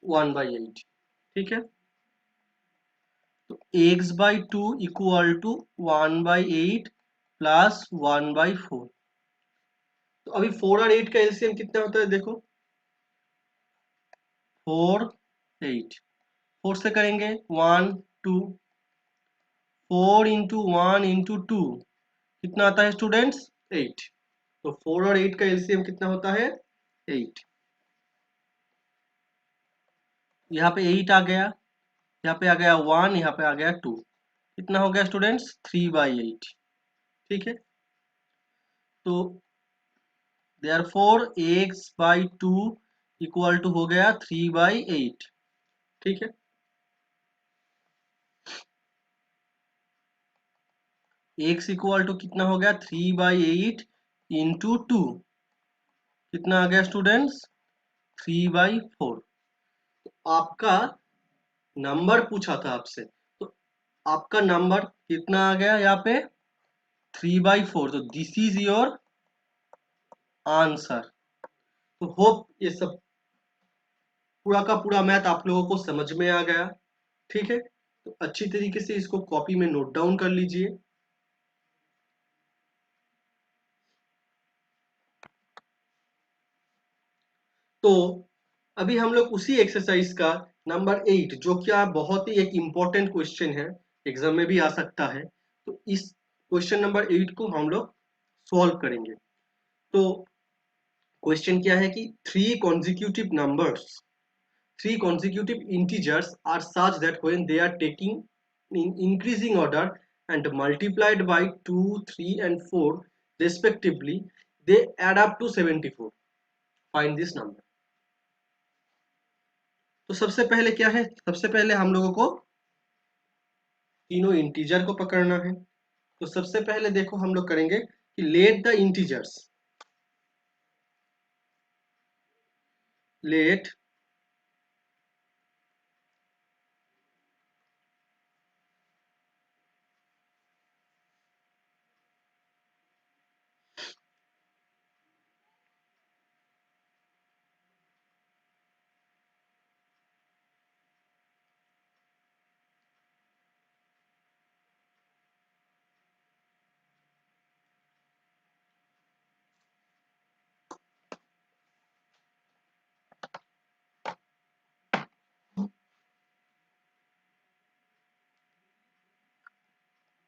1/8। ठीक है, तो x/2 इक्वल टू 1/8 प्लस 1/4। तो अभी 4 और 8 का एलसीएम कितना होता है देखो, 4 8। 4 से करेंगे 1 2, 4 इंटू 1 इंटू 2 कितना आता है स्टूडेंट्स, 8। तो 4 और 8 का एलसीएम कितना होता है, 8। यहाँ पे 8 आ गया, यहाँ पे आ गया 1, यहाँ पे आ गया 2। कितना हो गया स्टूडेंट्स, 3/8। ठीक है, तो देयरफॉर x/2 इक्वल टू हो गया 3/8। ठीक है, x इक्वल टू कितना हो गया, 3/8 इंटू 2 कितना आ गया स्टूडेंट्स, 3/4। आपका नंबर पूछा था आपसे, तो आपका नंबर कितना आ गया यहाँ पे, 3/4। तो दिस इज योर आंसर। तो होप ये सब पूरा का पूरा मैथ आप लोगों को समझ में आ गया। ठीक है, तो अच्छी तरीके से इसको कॉपी में नोट डाउन कर लीजिए। तो अभी हम लोग उसी एक्सरसाइज का नंबर 8, जो क्या बहुत ही एक इम्पोर्टेंट क्वेश्चन है, एग्जाम में भी आ सकता है, तो इस क्वेश्चन नंबर 8 को हम लोग सॉल्व करेंगे। तो क्वेश्चन क्या है कि three consecutive integers are such that when they are taking in increasing order and multiplied by 2 3 and 4 respectively, they add up to 74। find this number। तो सबसे पहले क्या है, सबसे पहले हम लोगों को तीनों इंटीजर को पकड़ना है। तो सबसे पहले देखो हम लोग करेंगे कि let the integers, let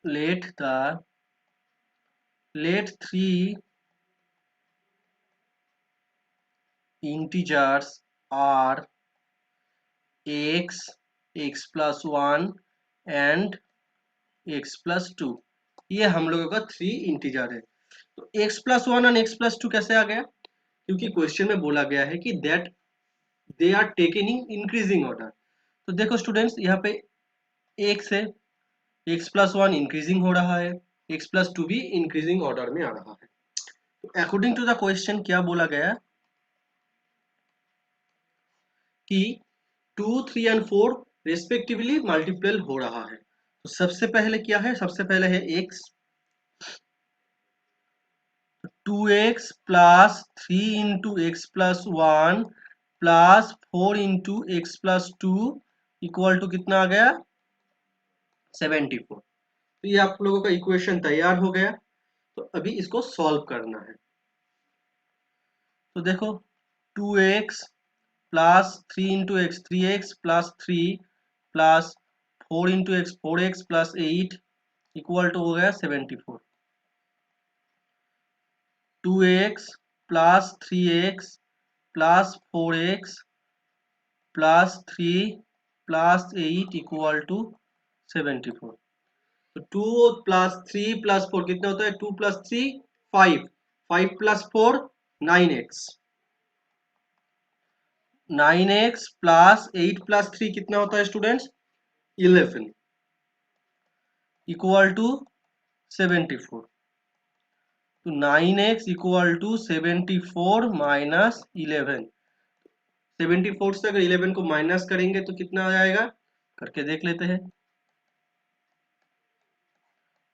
let the let 3 integers are x, x plus one and x plus two. ये हम लोगों का थ्री इंटीजर है। तो x plus one and x plus two कैसे आ गया? क्योंकि क्वेश्चन में बोला गया है कि that they are taken in increasing order. तो देखो स्टूडेंट्स, यहाँ पे एक्स है, एक्स प्लस वन इंक्रीजिंग हो रहा है, एक्स प्लस टू भी इंक्रीजिंग ऑर्डर में आ रहा है। तो अकॉर्डिंग टू द क्वेश्चन क्या बोला गया कि two, three and four respectively multiple हो रहा है। तो सबसे पहले क्या है? सबसे पहले है x, two x plus three into x plus one plus four into x plus two equal to कितना आ गया? 74। तो ये आप लोगों का इक्वेशन तैयार हो गया। तो अभी इसको सॉल्व करना है। तो देखो, two x plus three into x three x plus three plus four into x four x plus eight equal to हो गया 74। Two x plus three x plus four x plus three plus eight equal to 74। तो two plus three plus four कितना होता है? Two plus three five, five plus four nine x, nine x plus eight plus three कितना होता है students? 11 equal to 74। तो nine x equal to 74 minus 11। 74 से अगर 11 को माइनस करेंगे तो कितना आ जाएगा? करके देख लेते हैं।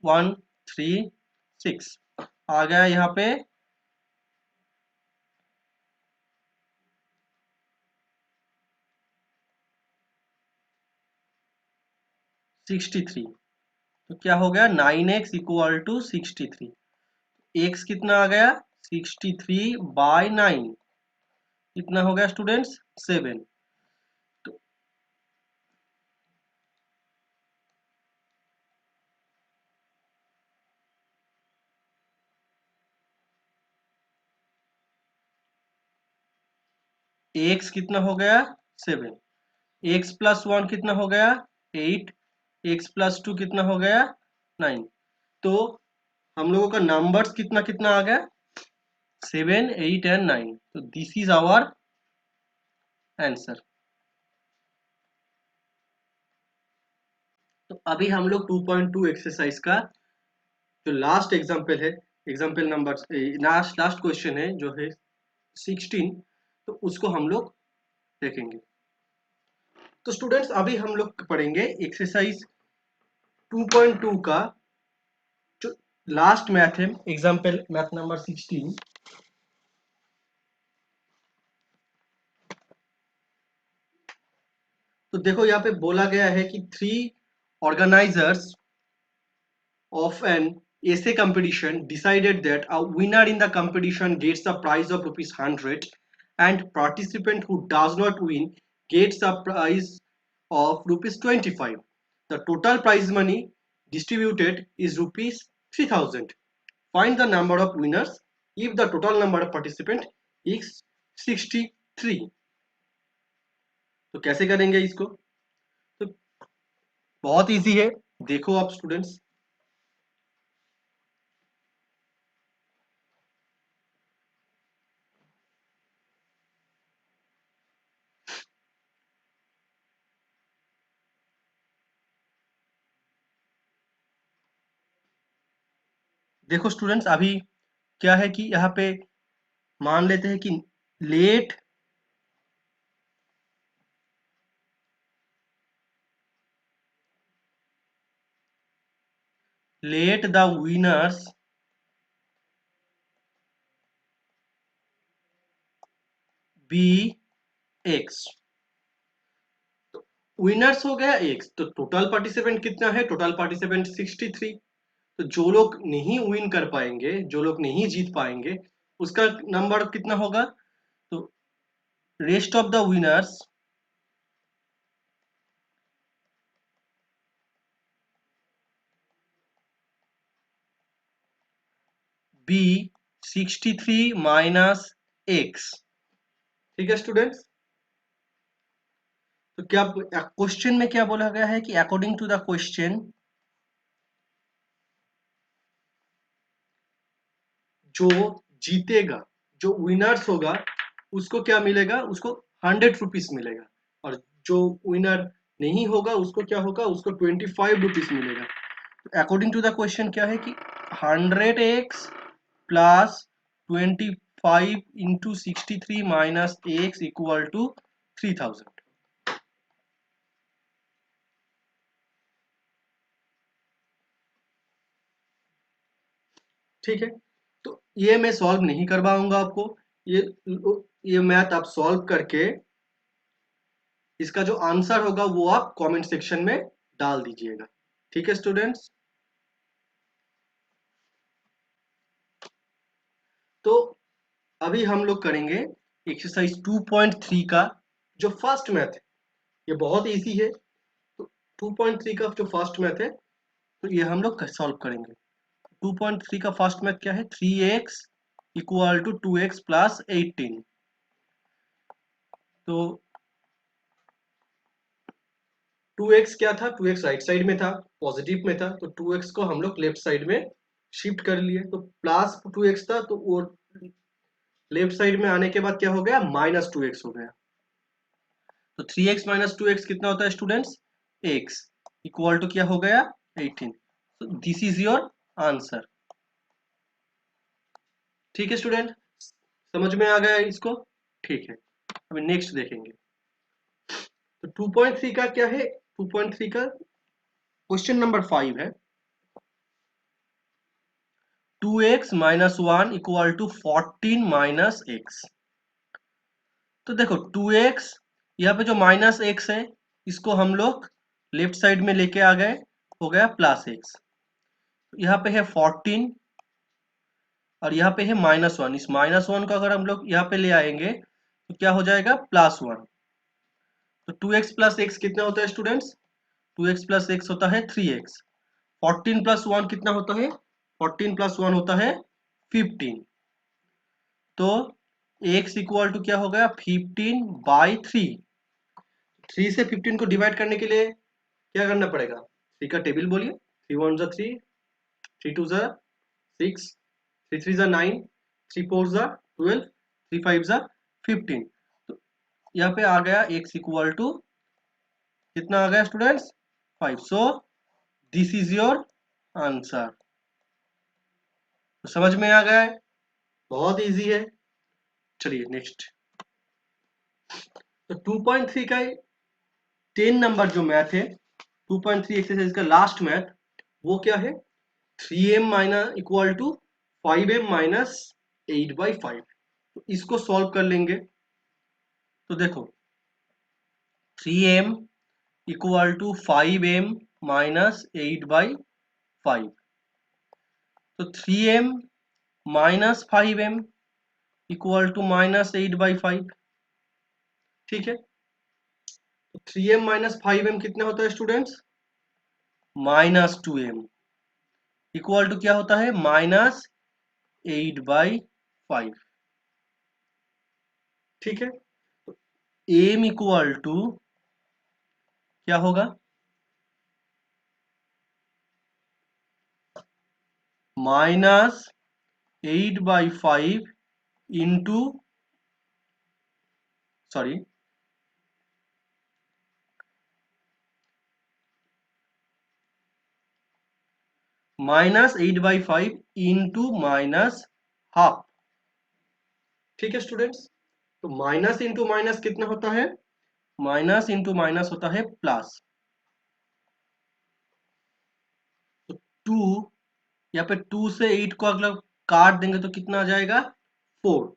136 आ गया यहाँ पे। 63। तो क्या हो गया? Nine x equal to 63। X कितना आ गया? 63 बाय 9 कितना हो गया स्टूडेंट्स? 7। तो एक्स कितना हो गया? 7। एक्स प्लस वन कितना हो गया? 8। एक्स प्लस टू कितना हो गया? 9। तो हम लोगों का नंबर्स कितना कितना आ गया? 7, 8 एंड 9। तो दिस इज आवर आंसर। तो अभी हम लोग 2.2 एक्सरसाइज का जो लास्ट एग्जाम्पल है, example number last last question है जो है 16, तो उसको हम लोग देखेंगे। तो स्टूडेंट्स, अभी हम लोग पढ़ेंगे एक्सरसाइज 2.2 का जो लास्ट मैथ है, एग्जाम्पल मैथ नंबर 16। तो देखो यहाँ पे बोला गया है कि three organizers of an essay competition decided that a winner in the competition gets a prize of rupees 100 and participant who does not win gets a prize of rupees 25. The total prize money distributed is rupees 3000. Find the number of winners if the total number of participants is 63. तो कैसे करेंगे इसको? तो बहुत easy है, देखो आप students. देखो स्टूडेंट्स, अभी क्या है कि यहाँ पे मान लेते हैं कि let let the winners be x। तो विनर्स हो गया x, तो टोटल पार्टिसिपेंट कितना है? Total participant 63। तो जो लोग नहीं विन कर पाएंगे, जो लोग नहीं जीत पाएंगे, उसका नंबर कितना होगा? तो rest of the winners be 63 minus x. ठीक है स्टूडेंट्स? तो क्या क्वेश्चन में क्या बोला गया है कि अकॉर्डिंग टू द क्वेश्चन जो जीतेगा, जो विनर्स होगा, उसको क्या मिलेगा, उसको 100 रुपीज मिलेगा, और जो विनर नहीं होगा उसको क्या होगा, उसको 25 रुपीज मिलेगा। अकॉर्डिंग टू द क्वेश्चन क्या है कि 100x plus 25 into 63 minus x equal to 3000। ठीक है, तो ये मैं सॉल्व नहीं करवाऊंगा आपको, ये ये मैथ आप सॉल्व करके इसका जो आंसर होगा वो आप कमेंट सेक्शन में डाल दीजिएगा। ठीक है स्टूडेंट्स, तो अभी हम लोग करेंगे एक्सरसाइज 2.3 का जो फर्स्ट मैथ है। ये बहुत इजी है, तो 2.3 का जो फर्स्ट मैथ है तो ये हम लोग सॉल्व करेंगे। 2.3 का फर्स्ट मैथ क्या है, 3x equal to 2x plus 18। तो 2x क्या था, 2x राइट साइड में था, पॉजिटिव में था, तो 2x को हम लोग लेफ्ट साइड में शिफ्ट कर लिए, तो प्लस 2x था तो वो लेफ्ट साइड में आने के बाद क्या हो गया, -2x हो गया। तो 3x माइनस 2x कितना होता है स्टूडेंट्स, x इक्वल टू क्या हो गया 18। तो दिस इज योर आंसर। ठीक है स्टूडेंट, समझ में आ गया इसको। ठीक है, अभी नेक्स्ट देखेंगे। तो 2.3 का क्या है, 2.3 का क्वेश्चन नंबर 5 है, 2x minus 1 equal to 14 minus x. तो देखो 2x, यहाँ पे जो माइनस एक्स है इसको हम लोग लेफ्ट साइड में लेके आ गए, हो गया प्लस एक्स। यहाँ पे है 14 और यहाँ पे है -1, इस -1 को अगर हम लोग यहाँ पे ले आएंगे तो क्या हो जाएगा +1। तो 2x प्लस एक्स कितना होता है स्टूडेंट्स, 2x प्लस एक्स होता है 3x। 14 प्लस 1 कितना होता है, 14 प्लस 1 होता है 15। तो x इक्वल टू क्या हो गया 15/3। 3 से 15 को डिवाइड करने के लिए क्या करना पड़ेगा, 3 का टेबल बोलिए, 3 1 जा 3, 3 2 जा 6, 3 3 जा 9, 3 4 जा 12, 3 5 जा 15। तो यहाँ पे आ गया x इक्वल टू कितना आ गया students 5। So this is your answer. तो समझ में आ गया है, बहुत इजी है। चलिए नेक्स्ट। तो 2.3 का 10 नंबर जो मैथ है, 2.3 एक्सरसाइज का लास्ट मैथ, वो क्या है, 3m minus equal to 5m minus 8/5। तो इसको सॉल्व कर लेंगे। तो देखो 3m equal to 5m minus 8/5। तो 3m minus 5m equal to -8/5। ठीक है, तो 3m माइनस 5m कितना होता है स्टूडेंट्स, -2m इक्वल टू क्या होता है -8/5। ठीक है, तो m इक्वल टू क्या होगा, -8/5 इंटू, सॉरी -8/5 इंटू -हाफ। ठीक है स्टूडेंट्स, तो माइनस इंटू माइनस कितना होता है, माइनस इंटू माइनस होता है प्लस। तो 2, यहाँ पे 2 से 8 को अगर काट देंगे तो कितना आ जाएगा 4।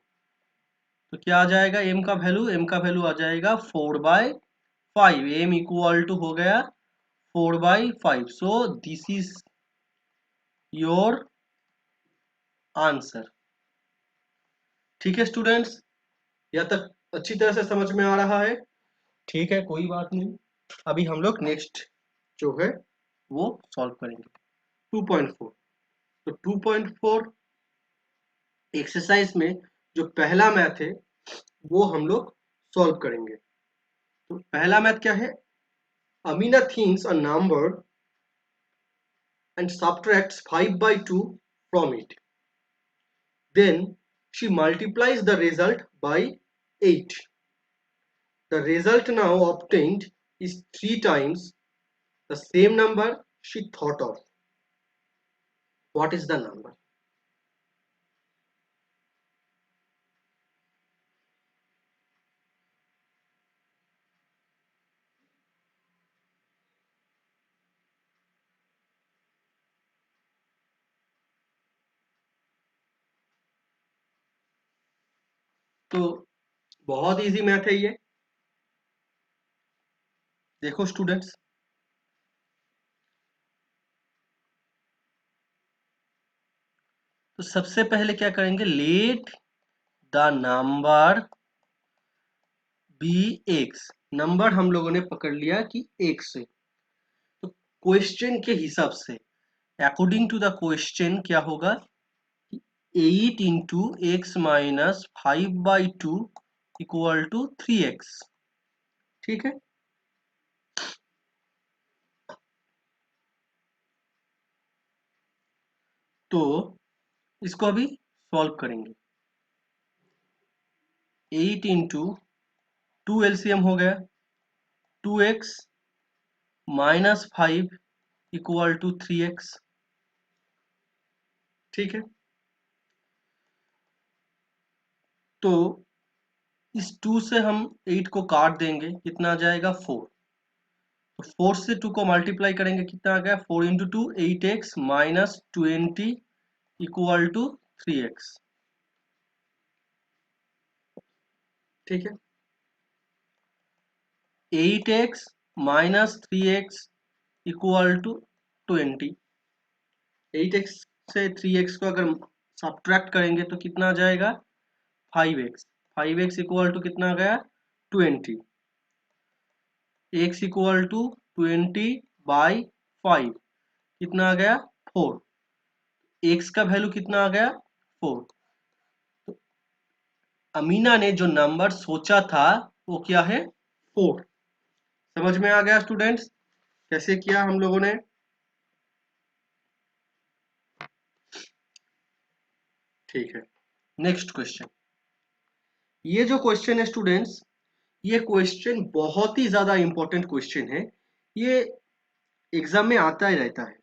तो क्या आ जाएगा m का वैल्यू, m का वैल्यू आ जाएगा 4/5। m इक्वल टू हो गया 4/5। So this is your answer. ठीक है स्टूडेंट्स, यह तक अच्छी तरह से समझ में आ रहा है। ठीक है, कोई बात नहीं, अभी हम लोग नेक्स्ट जो है वो सॉल्व करेंगे 2.4। तो 2.4 एक्सरसाइज में जो पहला मैथ है वो हम लोग सॉल्व करेंगे। तो पहला मैथ क्या है? Amina thinks a number and subtracts 5 by 2 from it. Then she multiplies the result by 8. The result now obtained is 3 times the same number she thought of. What is the number? तो बहुत easy math है ये। देखो students, तो सबसे पहले क्या करेंगे, let the number be x. Number हम लोगों ने पकड़ लिया कि एक्स है, तो क्वेश्चन के हिसाब से अकॉर्डिंग टू द क्वेश्चन क्या होगा, 8 into x minus 5/2 equal to 3x। ठीक है, तो इसको अभी सॉल्व करेंगे। 8 इंटू 2 एलसीएम हो गया, 2x minus 5 equal to 3x। ठीक है, तो इस 2 से हम 8 को काट देंगे, कितना आ जाएगा 4। तो 4 से 2 को मल्टीप्लाई करेंगे, कितना आ गया 4 into 2 8x minus 20 equal to 3x। ठीक है, 8x minus 3x equal to 20। 8x से 3x को अगर सब्ट्रैक्ट करेंगे तो कितना आ जाएगा 5x। 5x इक्वल टू कितना आ गया 20। x इक्वल टू 20/5 कितना आ गया 4। x का वैल्यू कितना आ गया 4। तो अमीना ने जो नंबर सोचा था वो क्या है 4। समझ में आ गया स्टूडेंट्स कैसे किया हम लोगों ने? ठीक है, नेक्स्ट क्वेश्चन। ये जो क्वेश्चन है स्टूडेंट्स, ये क्वेश्चन बहुत ही ज्यादा इंपॉर्टेंट क्वेश्चन है। ये एग्जाम में आता ही रहता है,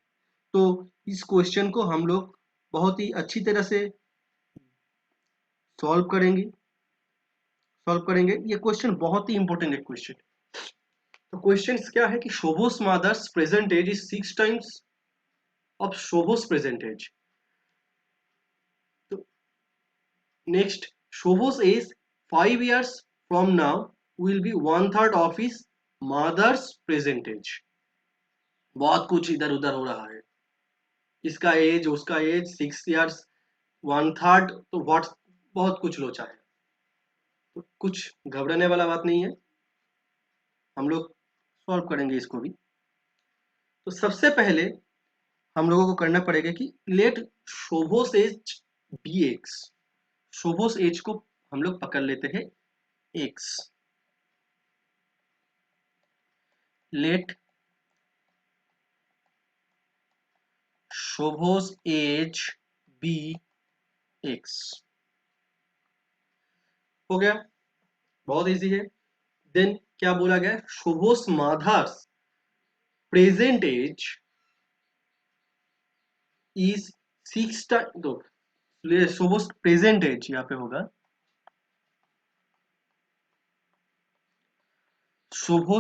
तो इस क्वेश्चन को हम लोग बहुत ही अच्छी तरह से सॉल्व करेंगे। ये क्वेश्चन बहुत ही इंपॉर्टेंट है क्वेश्चन। तो क्वेश्चन क्या है कि Shobho's mother's present age is 6 times of Shobho's present age. तो next, Shobho's age 5 years from now will be 1/3 of his mother's present age। बहुत कुछ इधर उधर हो रहा है, इसका एज उसका एज 6 years 1/3, तो व्हाट बहुत कुछ लोचा है। तो कुछ घबराने वाला बात नहीं है, हम लोग सॉल्व करेंगे इसको भी। तो सबसे पहले हम लोगों को करना पड़ेगा कि let Shobho's age be x. Shobho's age को हम लोग पकड़ लेते हैं x. Let Shobho's age be x. हो गया, बहुत इजी है। देन क्या बोला गया, Shobho's mother's present age is 6 time. तो शोभोस प्रेजेंट एज यहाँ पे होगा, शोभो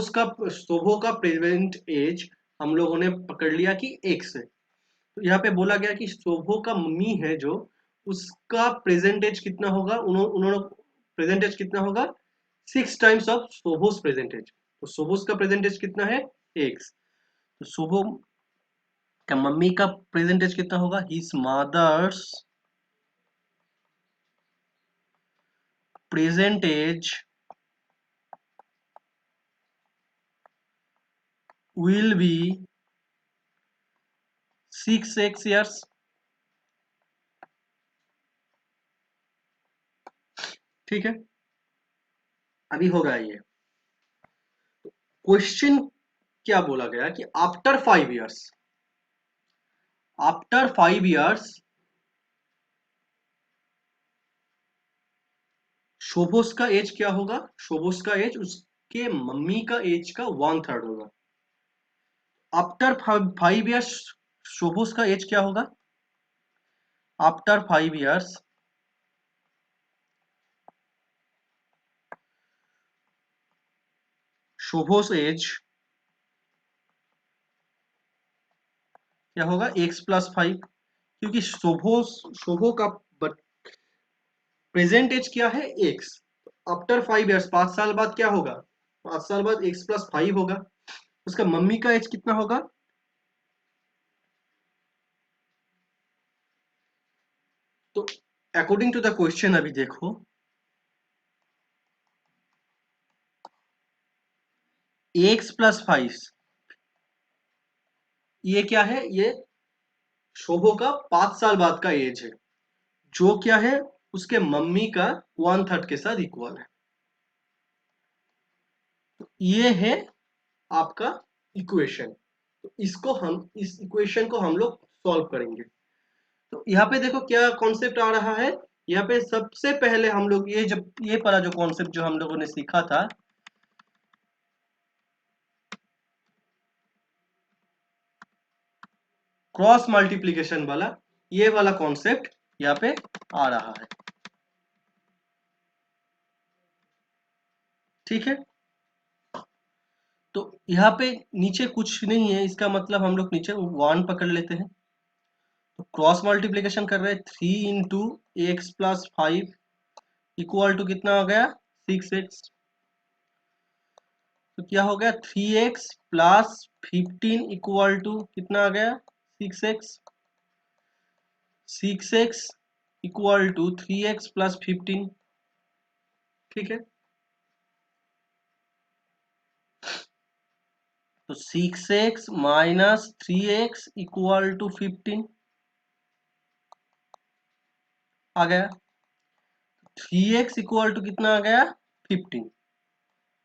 का प्रेजेंट एज हम लोगों ने पकड़ लिया कि एक्स है। तो यहाँ पे बोला गया कि शोभो का मम्मी है जो, उसका प्रेजेंट एज कितना होगा, उन्होंने प्रेजेंट एज कितना होगा 6 times of Shobho's present age. तो शोभोस का प्रेजेंट एज कितना है एक्स। तो शोभो का मम्मी का प्रेजेंट एज कितना होगा, his mother's present age will be 6x years। ठीक है, अभी होगा ये। क्वेश्चन क्या बोला गया कि आफ्टर 5 इयर्स शोभोस का एज क्या होगा? शोभोस का एज उसके मम्मी का एज का 1/3 होगा। आफ्टर 5 इयर्स शोभोस का एज क्या होगा? आफ्टर 5 इयर्स शोभोस एज क्या होगा? x+5, क्योंकि शोभो का प्रेजेंट एज क्या है? x। आफ्टर 5 इयर्स 5 साल बाद क्या होगा? 5 साल बाद x+5 होगा। उसका मम्मी का एज कितना होगा? तो अकॉर्डिंग टू द क्वेश्चन अभी देखो, x+5 ये क्या है? ये शोभो का 5 साल बाद का एज है, जो क्या है? उसके मम्मी का 1/3 के साथ इक्वल है। तो ये है आपका इक्वेशन। तो इस इक्वेशन को हम लोग सॉल्व करेंगे। तो यहाँ पे देखो क्या कॉन्सेप्ट आ रहा है। यहाँ पे सबसे पहले हम लोग ये पहला जो कॉन्सेप्ट जो हम लोगों ने सीखा था, क्रॉस मल्टीप्लीकेशन वाला, ये वाला कॉन्सेप्ट यहाँ पे आ रहा है। ठीक है, तो यहाँ पे नीचे कुछ नहीं है, इसका मतलब हम लोग नीचे 1 पकड़ लेते हैं। तो क्रॉस मल्टीप्लीकेशन कर रहे हैं, 3 × x+5 इक्वल टू कितना हो गया? 6x। तो क्या हो गया? 3x+15 इक्वल टू कितना आ गया? 6x। 6x equal to 3x+15। ठीक है, तो 6x minus 3x equal to 15 आ गया। 3x इक्वल टू कितना आ गया? 15।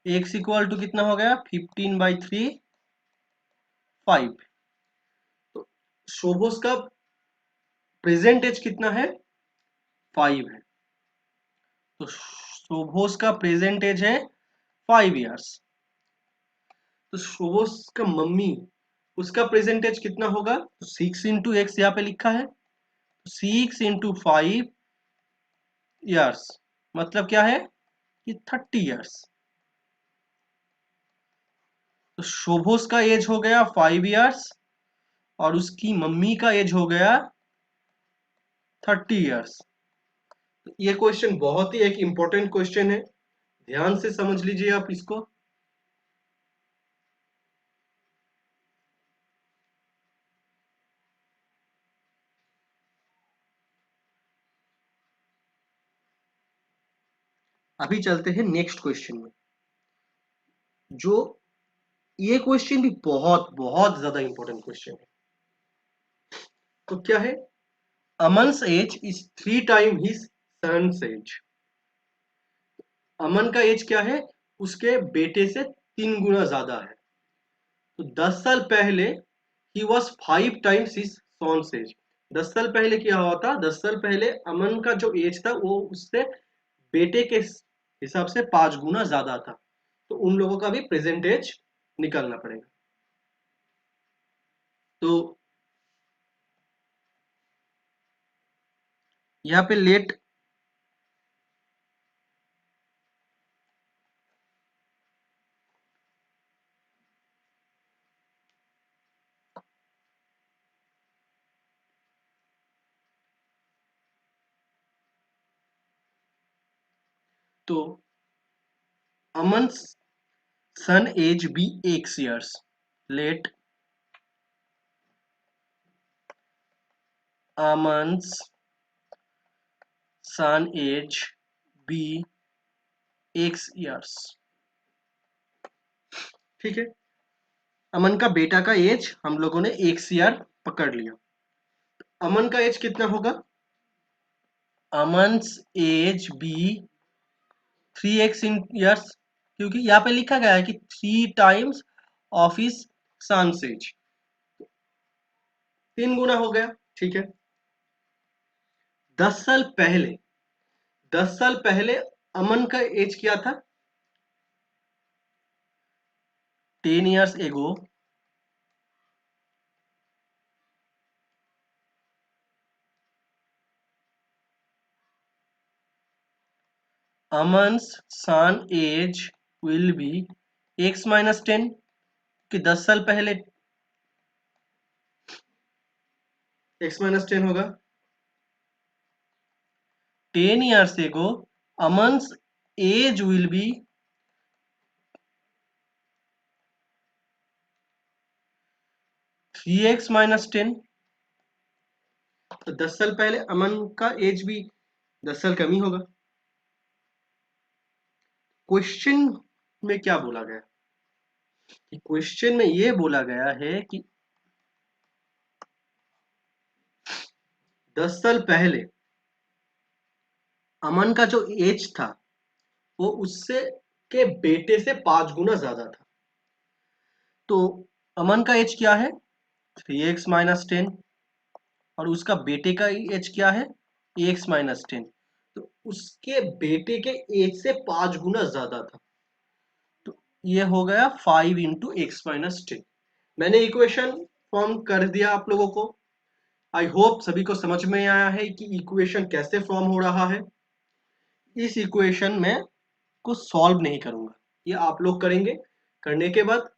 x इक्वल टू कितना हो गया? 15/3 5। तो शोभोस का प्रेजेंट एज कितना है? 5 है। तो शोभोस का प्रेजेंट एज है 5 इयर्स। तो शोभोस का मम्मी, उसका प्रेजेंट एज कितना होगा? तो 6 × x यहाँ पे लिखा है, 6 × 5 इयर्स मतलब क्या है कि 30 इयर्स। तो शोभोस का एज हो गया 5 इयर्स और उसकी मम्मी का एज हो गया 30 इयर्स। तो ये क्वेश्चन बहुत ही एक इंपॉर्टेंट क्वेश्चन है, ध्यान से समझ लीजिए आप इसको। अभी चलते हैं नेक्स्ट क्वेश्चन में, जो ये क्वेश्चन भी बहुत बहुत ज्यादा इंपॉर्टेंट क्वेश्चन है। तो क्या है? Aman's age is 3 time his son's age. Aman का एज क्या है? उसके बेटे से 3 गुना ज्यादा है। तो 10 साल पहले he was 5 times his son's age. 10 साल पहले क्या हुआ था? 10 साल पहले अमन का जो एज था वो उससे बेटे के हिसाब से 5 गुना ज्यादा था। तो उन लोगों का भी प्रेजेंट एज निकालना पड़ेगा। तो यहाँ पे लेट तो Aman son age be x years, let Aman's son age be x years। ठीक है, अमन का बेटा का एज हम लोगों ने x year पकड़ लिया। अमन का एज कितना होगा? Aman's age be 3x in years, क्योंकि यहाँ पे लिखा गया है कि 3 times of his son's age, 3 गुना हो गया। ठीक है, 10 साल पहले, 10 साल पहले अमन का एज क्या था? 10 years ago अमन's son age will be x minus 10, कि 10 साल पहले x minus 10 होगा। 10 years ago अमन's age will be 3x minus 10। तो 10 साल पहले अमन का एज भी 10 साल कम ही होगा। क्वेश्चन में क्या बोला गया कि क्वेश्चन में ये बोला गया है कि 10 साल पहले अमन का जो एज था वो उससे के बेटे से 5 गुना ज्यादा था। तो अमन का एज क्या है? 3x माइनस 10, और उसका बेटे का एज क्या है? x minus 10। तो उसके बेटे के एज से 5 गुना ज्यादा था। तो ये हो गया 5 इंटू एक्स माइनस 10। मैंने इक्वेशन फॉर्म कर दिया आप लोगों को। आई होप सभी को समझ में आया है कि इक्वेशन कैसे फॉर्म हो रहा है। इस इक्वेशन में को सॉल्व नहीं करूंगा, ये आप लोग करेंगे। करने के बाद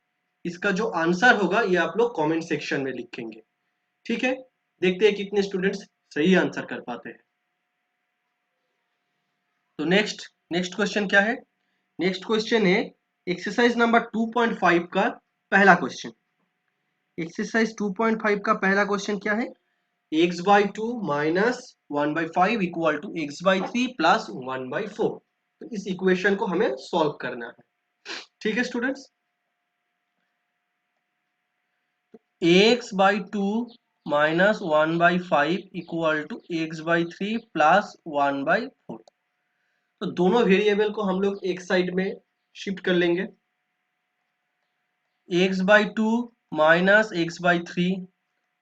इसका जो आंसर होगा ये आप लोग कमेंट सेक्शन में लिखेंगे। ठीक है, देखते हैं कितने स्टूडेंट्स सही आंसर कर पाते हैं। तो नेक्स्ट नेक्स्ट क्वेश्चन क्या है? नेक्स्ट क्वेश्चन है एक्सरसाइज नंबर 2.5 का पहला क्वेश्चन। एक्सरसाइज 2.5 का पहला क्वेश्चन क्या है? x by 2 minus 1/5 equal to x by 3 plus 1/4। तो इस इक्वेशन को हमें सॉल्व करना है। ठीक है students, x by 2 minus 1/5 equal to x by 3 plus 1/4। तो दोनों वेरिएबल को हम लोग एक साइड में शिफ्ट कर लेंगे। X by 2 minus x by 3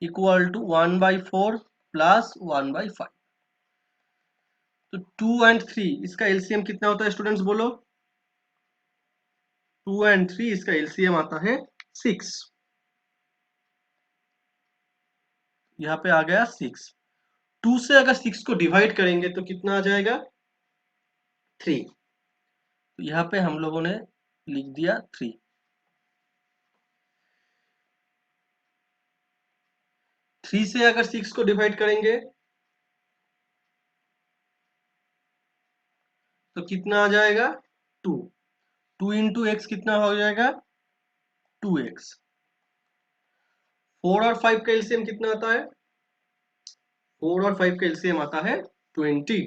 equal to 1/4 plus 1/5। तो 2 एंड 3 इसका एलसीएम कितना होता है स्टूडेंट्स बोलो? 2 एंड 3 इसका एलसीएम आता है 6। यहाँ पे आ गया 6। 2 से अगर 6 को डिवाइड करेंगे तो कितना आ जाएगा? 3। तो यहाँ पे हम लोगों ने लिख दिया 3। 3 से अगर 6 को डिवाइड करेंगे तो कितना आ जाएगा? 2। 2 इंटू एक्स कितना हो जाएगा? 2x। 4 और 5 का एलसीएम कितना आता है? 4 और 5 का एलसीएम आता है 20।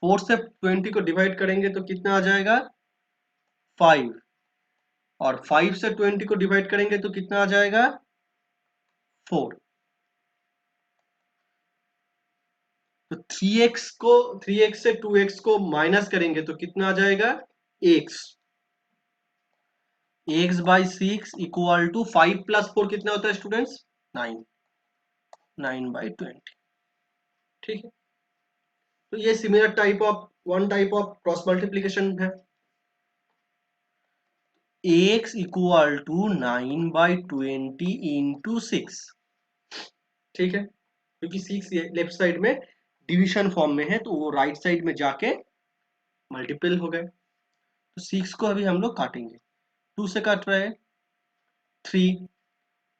4 से 20 को डिवाइड करेंगे तो कितना आ जाएगा? 5। और 5 से 20 को डिवाइड करेंगे तो कितना आ जाएगा? 4। तो 3x से 2x को माइनस करेंगे तो कितना आ जाएगा? x। x by 6 equal to 5 plus 4 कितना होता है स्टूडेंट्स? 9। 9/20। ठीक है, तो ये similar type of one type of cross multiplication है। x equal to 9/20 into 6। ठीक है, क्योंकि 6 लेफ्ट साइड में डिवीजन फॉर्म में है तो वो राइट साइड में जाके मल्टीपल हो गए। तो 6 को अभी हम लोग काटेंगे। 2 से काट रहे हैं 3,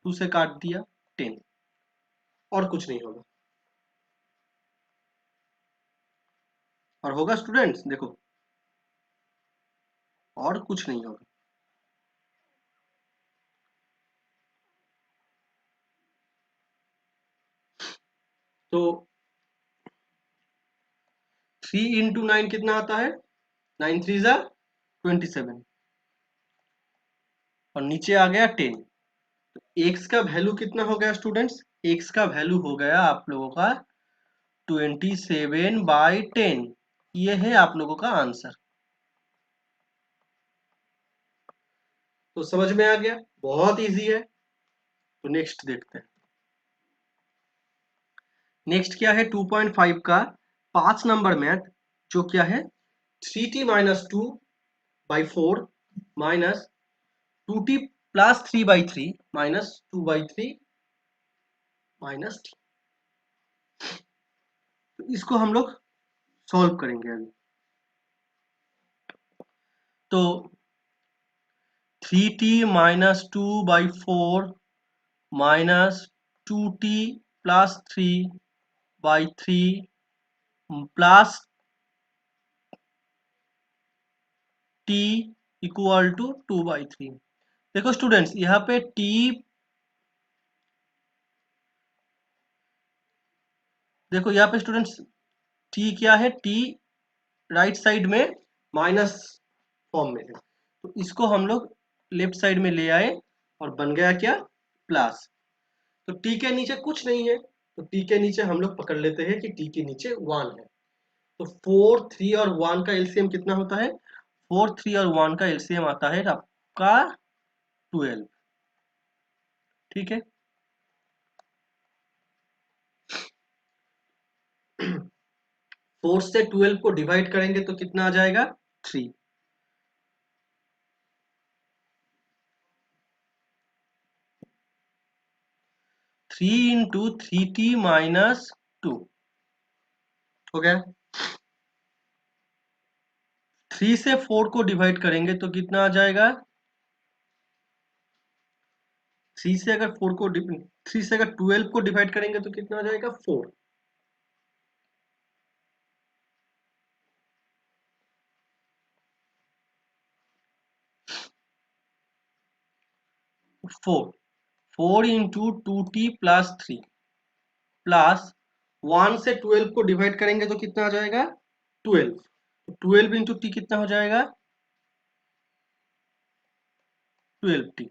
2 से काट दिया 10, और कुछ नहीं होगा। और होगा स्टूडेंट्स? देखो, और कुछ नहीं होगा। तो 3 इंटू 9 कितना आता है? 9 3 जा 27, और नीचे आ गया 10। एक्स का वैल्यू कितना हो गया स्टूडेंट्स? एक्स का वैल्यू हो गया आप लोगों का 27/10। ये है आप लोगों का आंसर। तो समझ में आ गया, बहुत इजी है। तो नेक्स्ट देखते हैं। नेक्स्ट क्या है 2.5 का 5 नंबर मैथ, जो क्या है 3t - 2/4 माइनस 2t +3/3 -2/3 -t। तो इसको हम लोग सॉल्व करेंगे अभी। तो 3t - 2/4 -2t +3/3 plus t equal to 2/3। देखो स्टूडेंट्स, यहाँ पे t, देखो यहाँ पे स्टूडेंट्स t क्या है, t राइट साइड में माइनस फॉर्म में है, तो इसको हम लोग लेफ्ट साइड में ले आए और बन गया क्या, प्लस। तो t के नीचे कुछ नहीं है, तो t के नीचे हम लोग पकड़ लेते हैं कि t के नीचे 1 है। तो 4, 3 और 1 का एलसीएम कितना होता है, 4, 3 और 1 का एलसीएम आता है आपका 12। ठीक है। 4 से 12 को डिवाइड करेंगे तो कितना आ जाएगा, 3। 3 × 3t - 2 हो गया। 3 से 4 को डिवाइड करेंगे तो कितना आ जाएगा, 3 से अगर 4 को 3 से अगर 12 को डिवाइड करेंगे तो कितना आ जाएगा, 4। 4 × 2t + 3 प्लस 1 से 12 को डिवाइड करेंगे तो कितना आ जाएगा, 12। तो 12 × t कितना हो जाएगा, 12t।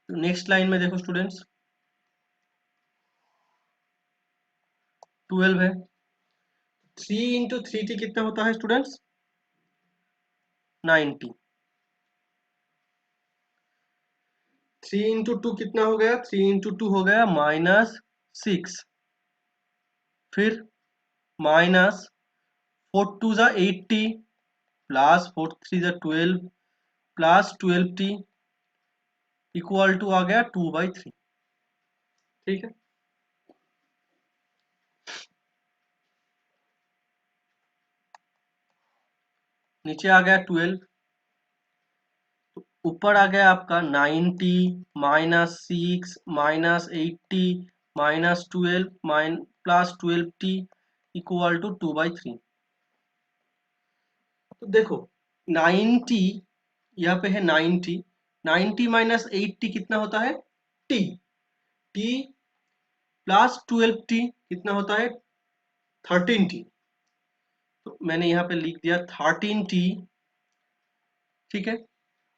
तो नेक्स्ट लाइन में देखो स्टूडेंट्स, 12 है। 3 × 3t कितना होता है स्टूडेंट्स, 90। 3 × 2 कितना हो गया, 3 × 2 हो गया -6, फिर माइनस 4 2 ज़ा 80 प्लस 4 3 ज़ा 12 प्लस 12t इक्वल टू आ गया 2/3। ठीक है। नीचे आ गया 12, ऊपर आ गया आपका 90 -6 -80 -12 प्लस 12t इक्वल टू 2/3। तो देखो 90 यहाँ पे है 90, 90 - 80 कितना होता है, t, t प्लस 12t कितना होता है, 13t। तो मैंने यहाँ पे लिख दिया 13t। ठीक है।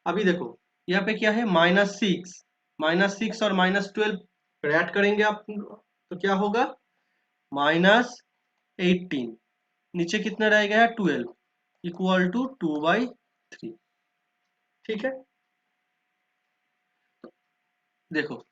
अभी देखो यहाँ पे क्या है, -6 और -12 ऐड करेंगे आप तो क्या होगा, -18। नीचे कितना रहेगा, 12 इक्वल टू 2/3। ठीक है। देखो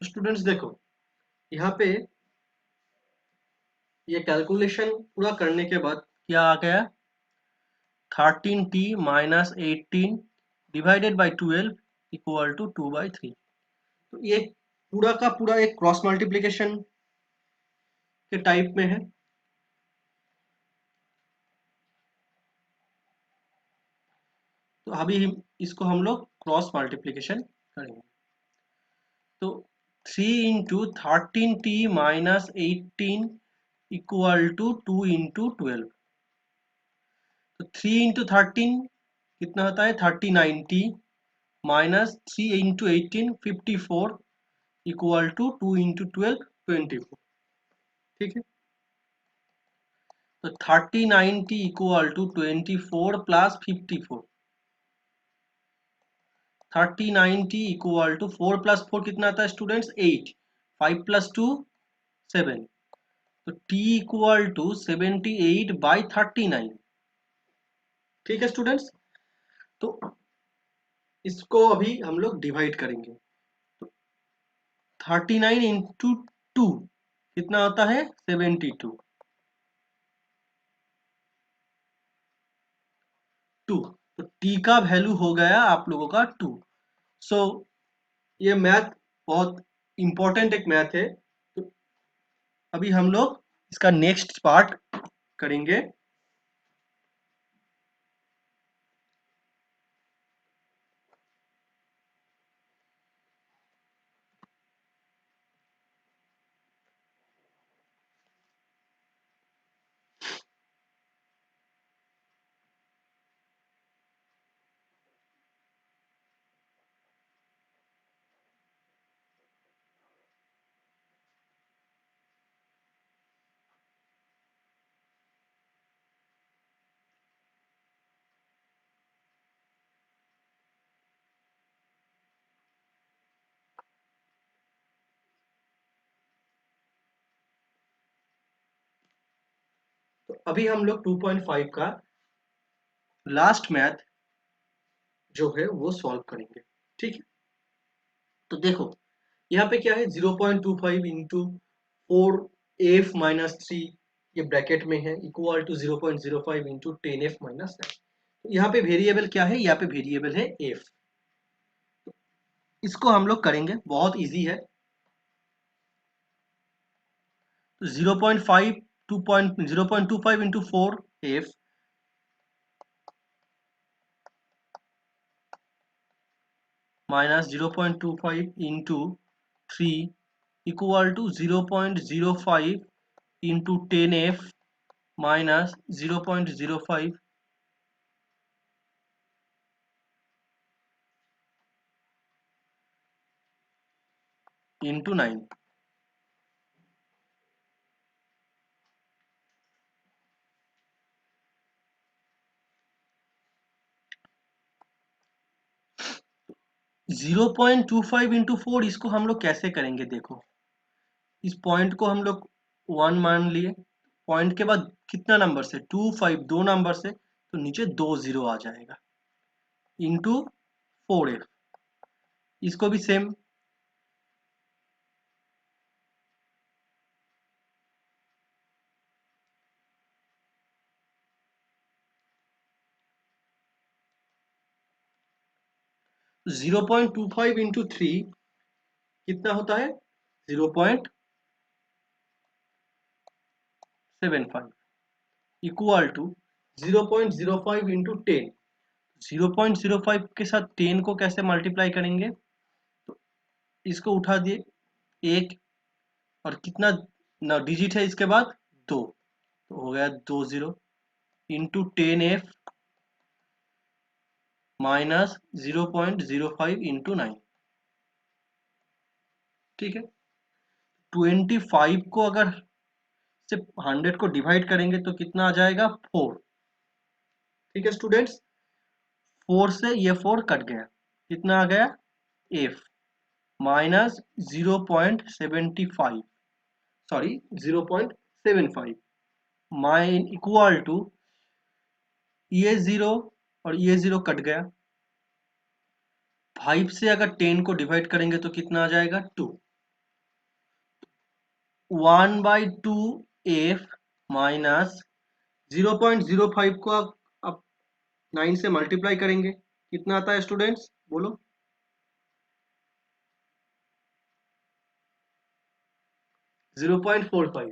तो स्टूडेंट्स देखो यहाँ पे ये कैलकुलेशन पूरा करने के बाद क्या आ गया, 13t minus 18 divided by 12 equal to 2/3। तो ये पूरा का पूरा एक क्रॉस मल्टीप्लीकेशन के टाइप में है। तो अभी इसको हम लोग क्रॉस मल्टीप्लीकेशन करेंगे। तो 3 × 13t - 18 इक्वल टू 2 × 12। तो 3 × 13 कितना होता है, 39t माइनस 3 × 18 54 इक्वल टू 2 × 12 24। ठीक है, तो 39t इक्वल टू 24 प्लस 54। 39t इक्वल टू 4 + 4 कितना आता है स्टूडेंट्स, 8। 5 + 2 7। तो t इक्वल टू 78/39। ठीक है स्टूडेंट्स, तो इसको अभी हम लोग डिवाइड करेंगे। तो 39 इंटू 2 कितना होता है, 72। 2, तो t का वैल्यू हो गया आप लोगों का 2। सो ये मैथ बहुत इंपॉर्टेंट एक मैथ है। तो अभी हम लोग इसका नेक्स्ट पार्ट करेंगे। तो अभी हम लोग 2.5 का लास्ट मैथ जो है वो सॉल्व करेंगे। ठीक है, तो देखो यहाँ पे क्या है, 0.25 इंटू 4f-3 ये ब्रैकेट में है इक्वल टू 0.05 इंटू 10f-9। तो यहाँ पे वेरिएबल क्या है, यहाँ पे वेरिएबल है f। इसको हम लोग करेंगे, बहुत इजी है। तो 0.5 0.25 into 4f minus 0.25 into 3 equal to 0.05 into 10f minus 0.05 into 9। 0.25 into 4 इसको हम लोग कैसे करेंगे, देखो इस पॉइंट को हम लोग 1 मान लिए, पॉइंट के बाद कितना नंबर से 2 5 दो नंबर से, तो नीचे 2 0 आ जाएगा इंटू 4f। इसको भी सेम 0.25 इंटू 3 कितना होता है, 0.75 इक्वल टू 0.05 इंटू 10। 0.05 के साथ 10 को कैसे मल्टीप्लाई करेंगे, तो इसको उठा दिए एक, और कितना ना डिजिट है इसके बाद 2, तो हो गया 2 0 इंटू 10f माइनस 0.05 इंटू 9। ठीक है, 25 को अगर से 100 को डिवाइड करेंगे तो कितना आ जाएगा, 4। ठीक है स्टूडेंट्स, 4 से ये 4 कट गया, कितना आ गया, f minus 0.75, sorry 0.75 minus equal to ये 0 और ये 0 कट गया। 5 से अगर 10 को डिवाइड करेंगे तो कितना आ जाएगा, 2। 1/2f माइनस 0.05 को आप 9 से मल्टीप्लाई करेंगे, कितना आता है स्टूडेंट्स बोलो? 0.45।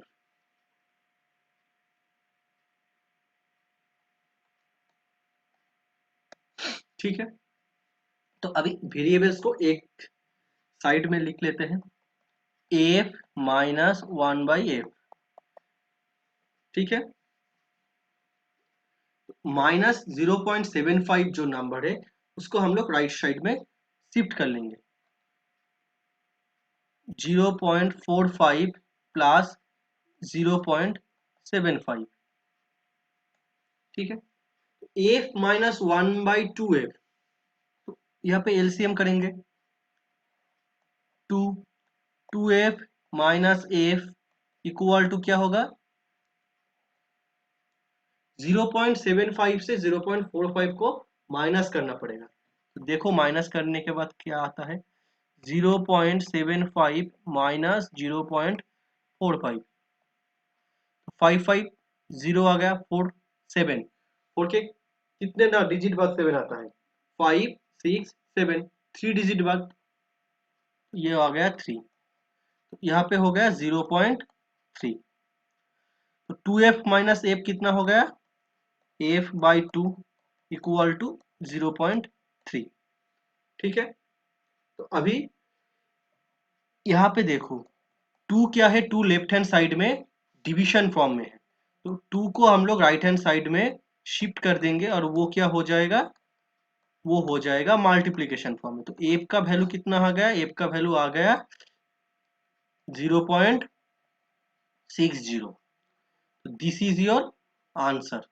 ठीक है, तो अभी वेरिएबल्स को एक साइड में लिख लेते हैं, एफ माइनस 1/f। ठीक है, -0.75 जो नंबर है उसको हम लोग राइट साइड में शिफ्ट कर लेंगे। 0.45 प्लस 0.75। ठीक है, एफ माइनस 1/2f, तो यहाँ पे एलसीएम करेंगे। 2f minus F equal to क्या होगा? 0.75 से 0.45 को माइनस करना पड़ेगा। तो देखो माइनस करने के बाद क्या आता है, 0.75 माइनस 0.45, 55 0 आ गया, 4 7, 4 के कितने ना डिजिट बाद 7 आता है? 5 6 7, 3 डिजिट बाद ये आ गया 3, तो यहाँ पे हो गया 0.3। तो 2f माइनस एफ कितना हो गया? f/2 equal to 0.3। ठीक है, तो अभी यहाँ पे देखो 2 क्या है, 2 लेफ्ट हैंड साइड में डिवीजन फॉर्म में है, तो 2 को हम लोग राइट हैंड साइड में शिफ्ट कर देंगे और वो क्या हो जाएगा? वो हो जाएगा मल्टीप्लीकेशन फॉर्म में। तो एफ का वैल्यू कितना आ गया? एफ का वैल्यू आ गया 0.60। तो दिस इज योर आंसर,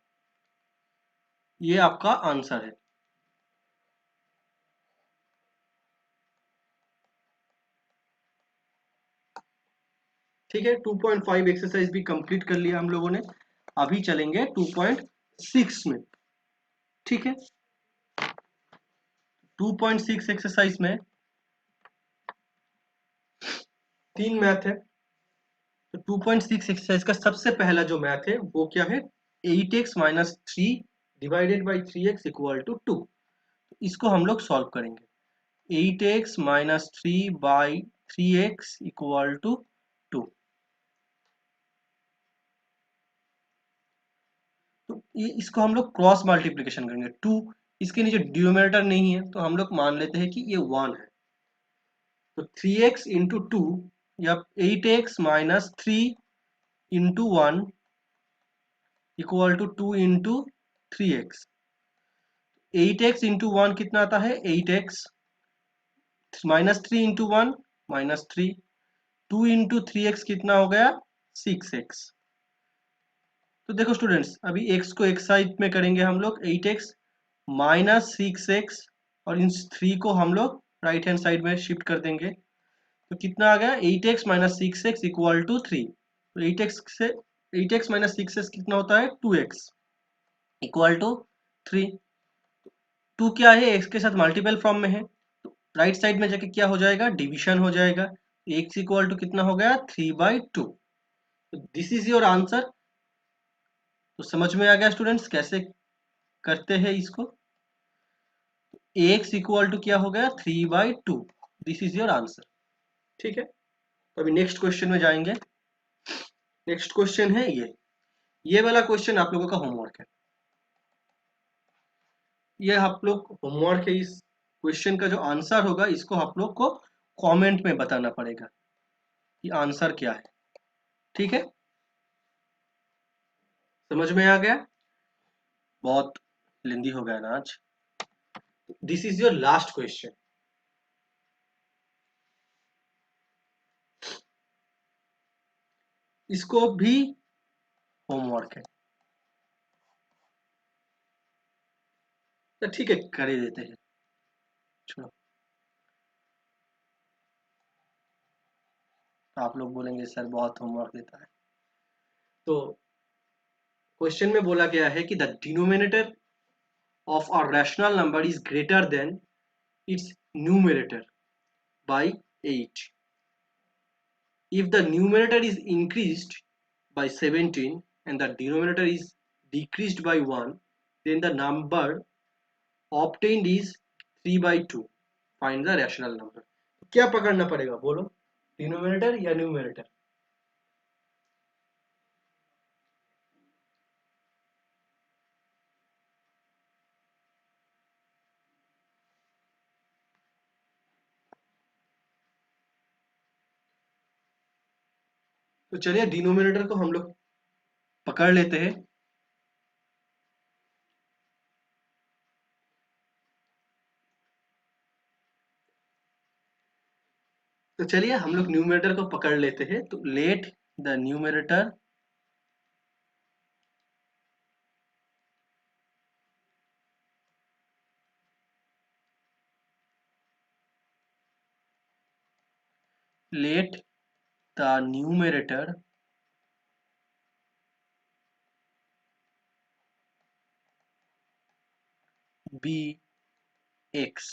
ये आपका आंसर है। ठीक है, 2.5 एक्सरसाइज भी कंप्लीट कर लिया हम लोगों ने। अभी चलेंगे 2.6 में। ठीक है, 2.6 एक्सरसाइज में 3 मैथ है। तो 2.6 एक्सरसाइज का सबसे पहला जो मैथ है वो क्या है? 8x minus 3 divided by 3x equal to 2। इसको हम लोग सॉल्व करेंगे। 8x minus 3 by 3x equal to 2। तो ये इसको हम लोग क्रॉस मल्टीप्लिकेशन करेंगे। 2 इसके नीचे डिनोमिनेटर नहीं है तो हम लोग मान लेते हैं कि ये 1 है। तो 3x इंटू 2 या 8x minus 3 into 1 equal to 2 into 3x। 8x into 1 कितना आता है? 8x minus 3 into 1 minus 3, 2 into 3x कितना हो गया? 6x। तो देखो स्टूडेंट्स, अभी x को एक साइड में करेंगे हम लोग, 8x माइनस 6x, और इन 3 को हम लोग राइट हैंड साइड में शिफ्ट कर देंगे। तो कितना आ गया? 8x minus 6x equal to 3। तो 8x माइनस 6x कितना होता है? 2x equal to 3। 2 क्या है? x के साथ मल्टीपल फॉर्म में है, तो राइट साइड में जाके क्या हो जाएगा? डिविजन हो जाएगा। x इक्वल टू कितना हो गया? 3/2। तो दिस इज योर आंसर। तो समझ में आ गया स्टूडेंट्स कैसे करते हैं इसको? x इक्वल टू क्या हो गया? 3/2। This is your answer. ठीक है, तो अभी नेक्स्ट क्वेश्चन में जाएंगे। नेक्स्ट क्वेश्चन है ये वाला क्वेश्चन आप लोगों का होमवर्क है। ये आप लोग होमवर्क है, इस क्वेश्चन का जो आंसर होगा इसको आप लोग को कमेंट में बताना पड़ेगा कि आंसर क्या है। ठीक है, समझ में आ गया? बहुत लेंदी हो गया ना आज। This is your last question. इसको भी होमवर्क है, तो ठीक है कर ही देते हैं। चलो, तो आप लोग बोलेंगे सर बहुत होमवर्क देता है। तो क्वेश्चन में बोला गया है कि the denominator of a rational number is greater than it's numerator bye 8। if the numerator is increased by 17 and the denominator is decreased by 1, then the number obtained is 3 by 2. Find the rational number. क्या पकड़ना पड़ेगा बोलो, denominator या numerator? तो चलिए denominator को हम लोग पकड़ लेते हैं। तो चलिए हम लोग न्यूमरेटर को पकड़ लेते हैं। तो late the numerator let the numerator be x।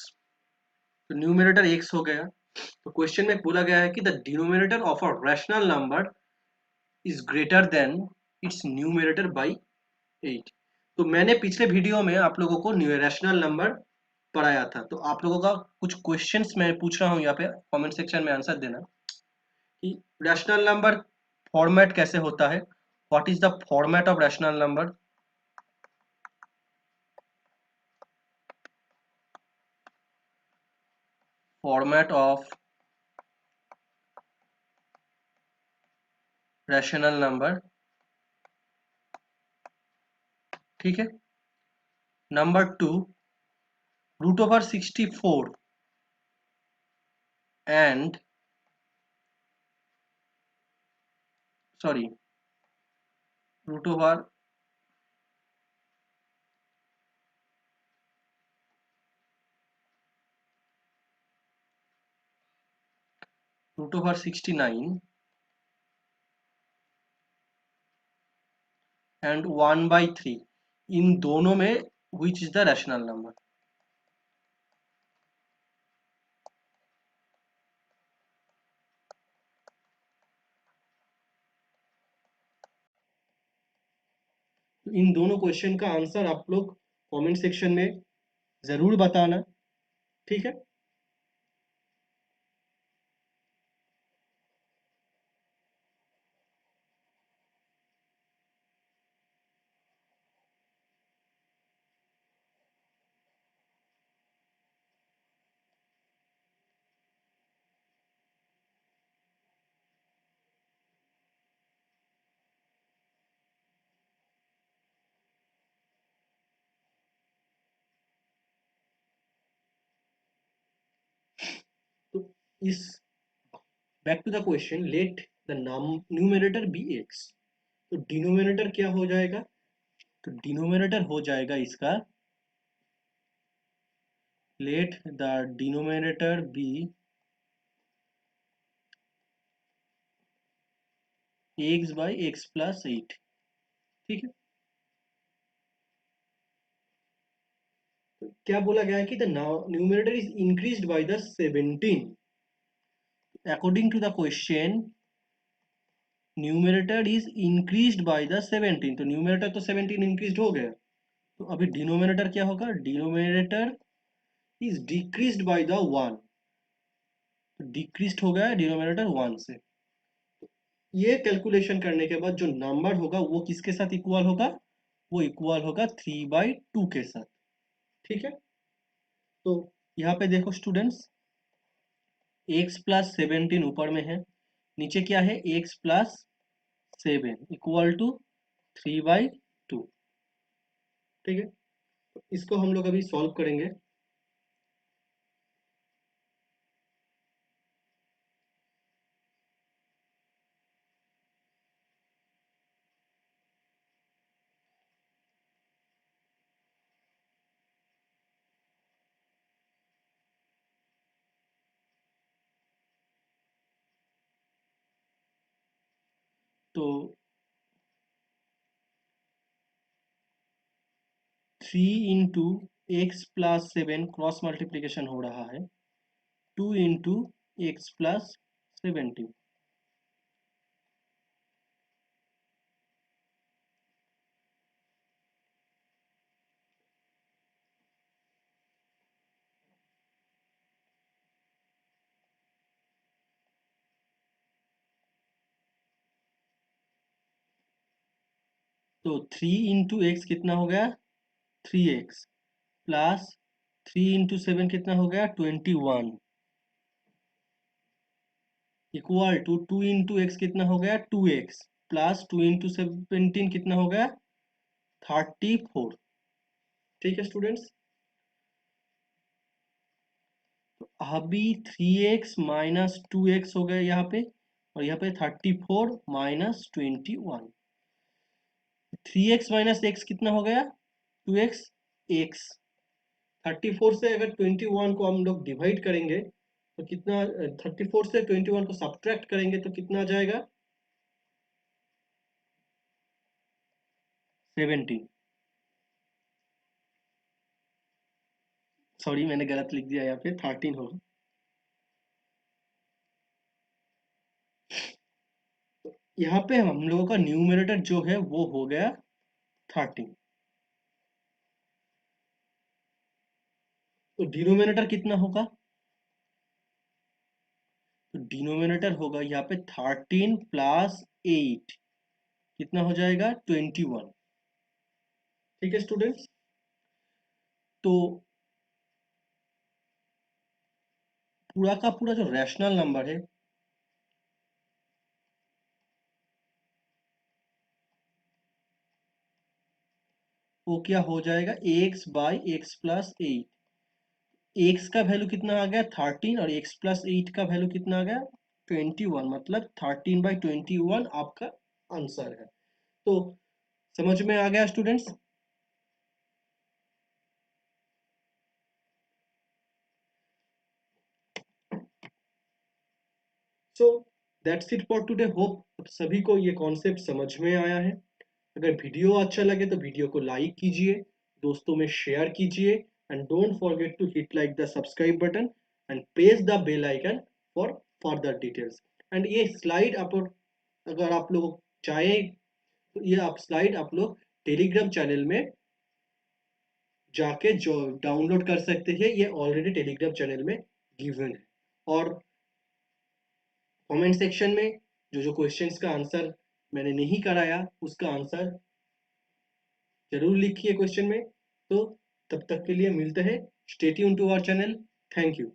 तो न्यूमरेटर x हो गया। तो क्वेश्चन में बोला गया है कि the denominator of a rational number is greater than it's numerator by 8। तो मैंने पिछले वीडियो में आप लोगों को रैशनल नंबर पढ़ाया था। तो आप लोगों का कुछ क्वेश्चंस मैं पूछ रहा हूँ यहाँ पे, कमेंट सेक्शन में आंसर देना कि रैशनल नंबर फॉर्मेट कैसे होता है। What is the format of rational number? Format of rational number, ठीक है। Number 2, √64 and sorry root over √69 and 1/3, इन दोनों में which is the rational number? तो इन दोनों क्वेश्चन का आंसर आप लोग कमेंट सेक्शन में जरूर बताना, ठीक है। तो इस back to the question, let the numerator be x. तो डिनोमिनेटर क्या हो जाएगा? तो डिनोमिनेटर हो जाएगा इसका, let the denominator be x by x plus 8, ठीक है। तो क्या बोला गया है कि the numerator is increased by the 17। According to the question, numerator is increased by the 17। तो न्यूमरेटर तो 17 इंक्रीज्ड हो गया। तो अभी डिनोमिनेटर क्या होगा? Denominator is decreased by the 1। तो डिक्रीज्ड हो गया डिनोमिनेटर 1 से। ये कैलकुलेशन करने के बाद जो नंबर होगा वो किसके साथ इक्वल होगा? वो इक्वल होगा 3/2 के साथ, ठीक है। तो यहाँ पे देखो स्टूडेंट्स, एक्स प्लस 17 ऊपर में है, नीचे क्या है? एक्स प्लस 7 इक्वल टू 3/2, ठीक है। तो इसको हम लोग अभी सॉल्व करेंगे। तो 3 × x+7 क्रॉस मल्टीप्लीकेशन हो रहा है 2 × x+17। तो 3 × x कितना हो गया 3x प्लस 3 × 7 कितना हो गया 21 इक्वल टू 2 × x कितना हो गया 2x प्लस 2 × 17 कितना हो गया 34। ठीक है स्टूडेंट्स, तो अभी 3x माइनस 2x हो गया यहाँ पे, और यहाँ पे 34 माइनस 21। 3x माइनस x कितना हो गया 2x x। 34 से अगर 21 को हम लोग डिवाइड करेंगे तो कितना 34 से 21 को सब्ट्रैक्ट करेंगे तो कितना आ जाएगा 17। सॉरी मैंने गलत लिख दिया, यहाँ पे 13 होगा। यहाँ पे हम लोगों का न्यूमरेटर जो है वो हो गया 13। तो डिनोमिनेटर कितना होगा, तो डिनोमिनेटर होगा यहाँ पे 13 प्लस 8 कितना हो जाएगा 21। ठीक है स्टूडेंट्स, तो पूरा का पूरा जो रैशनल नंबर है वो क्या हो जाएगा x by x plus 8। x का वैल्यू कितना आ गया 13 और x प्लस 8 का वैल्यू कितना आ गया 21, मतलब 13/21 आपका आंसर है। तो समझ में आ गया students. So that's it for today, hope सभी को ये कॉन्सेप्ट समझ में आया है। अगर वीडियो अच्छा लगे तो वीडियो को लाइक कीजिए, दोस्तों में शेयर कीजिए, and don't forget to hit like the subscribe button and press the bell icon for further details. And ये स्लाइड आप अगर आप लोग चाहें तो ये आप स्लाइड आप लोग टेलीग्राम चैनल में जाके जो डाउनलोड कर सकते हैं, ये ऑलरेडी टेलीग्राम चैनल में गिवन है। और कमेंट सेक्शन में जो जो क्वेश्चंस का आंसर मैंने नहीं कराया उसका आंसर जरूर लिखिए क्वेश्चन में। तो तब तक के लिए मिलते हैं, stay tune to our channel, thank you.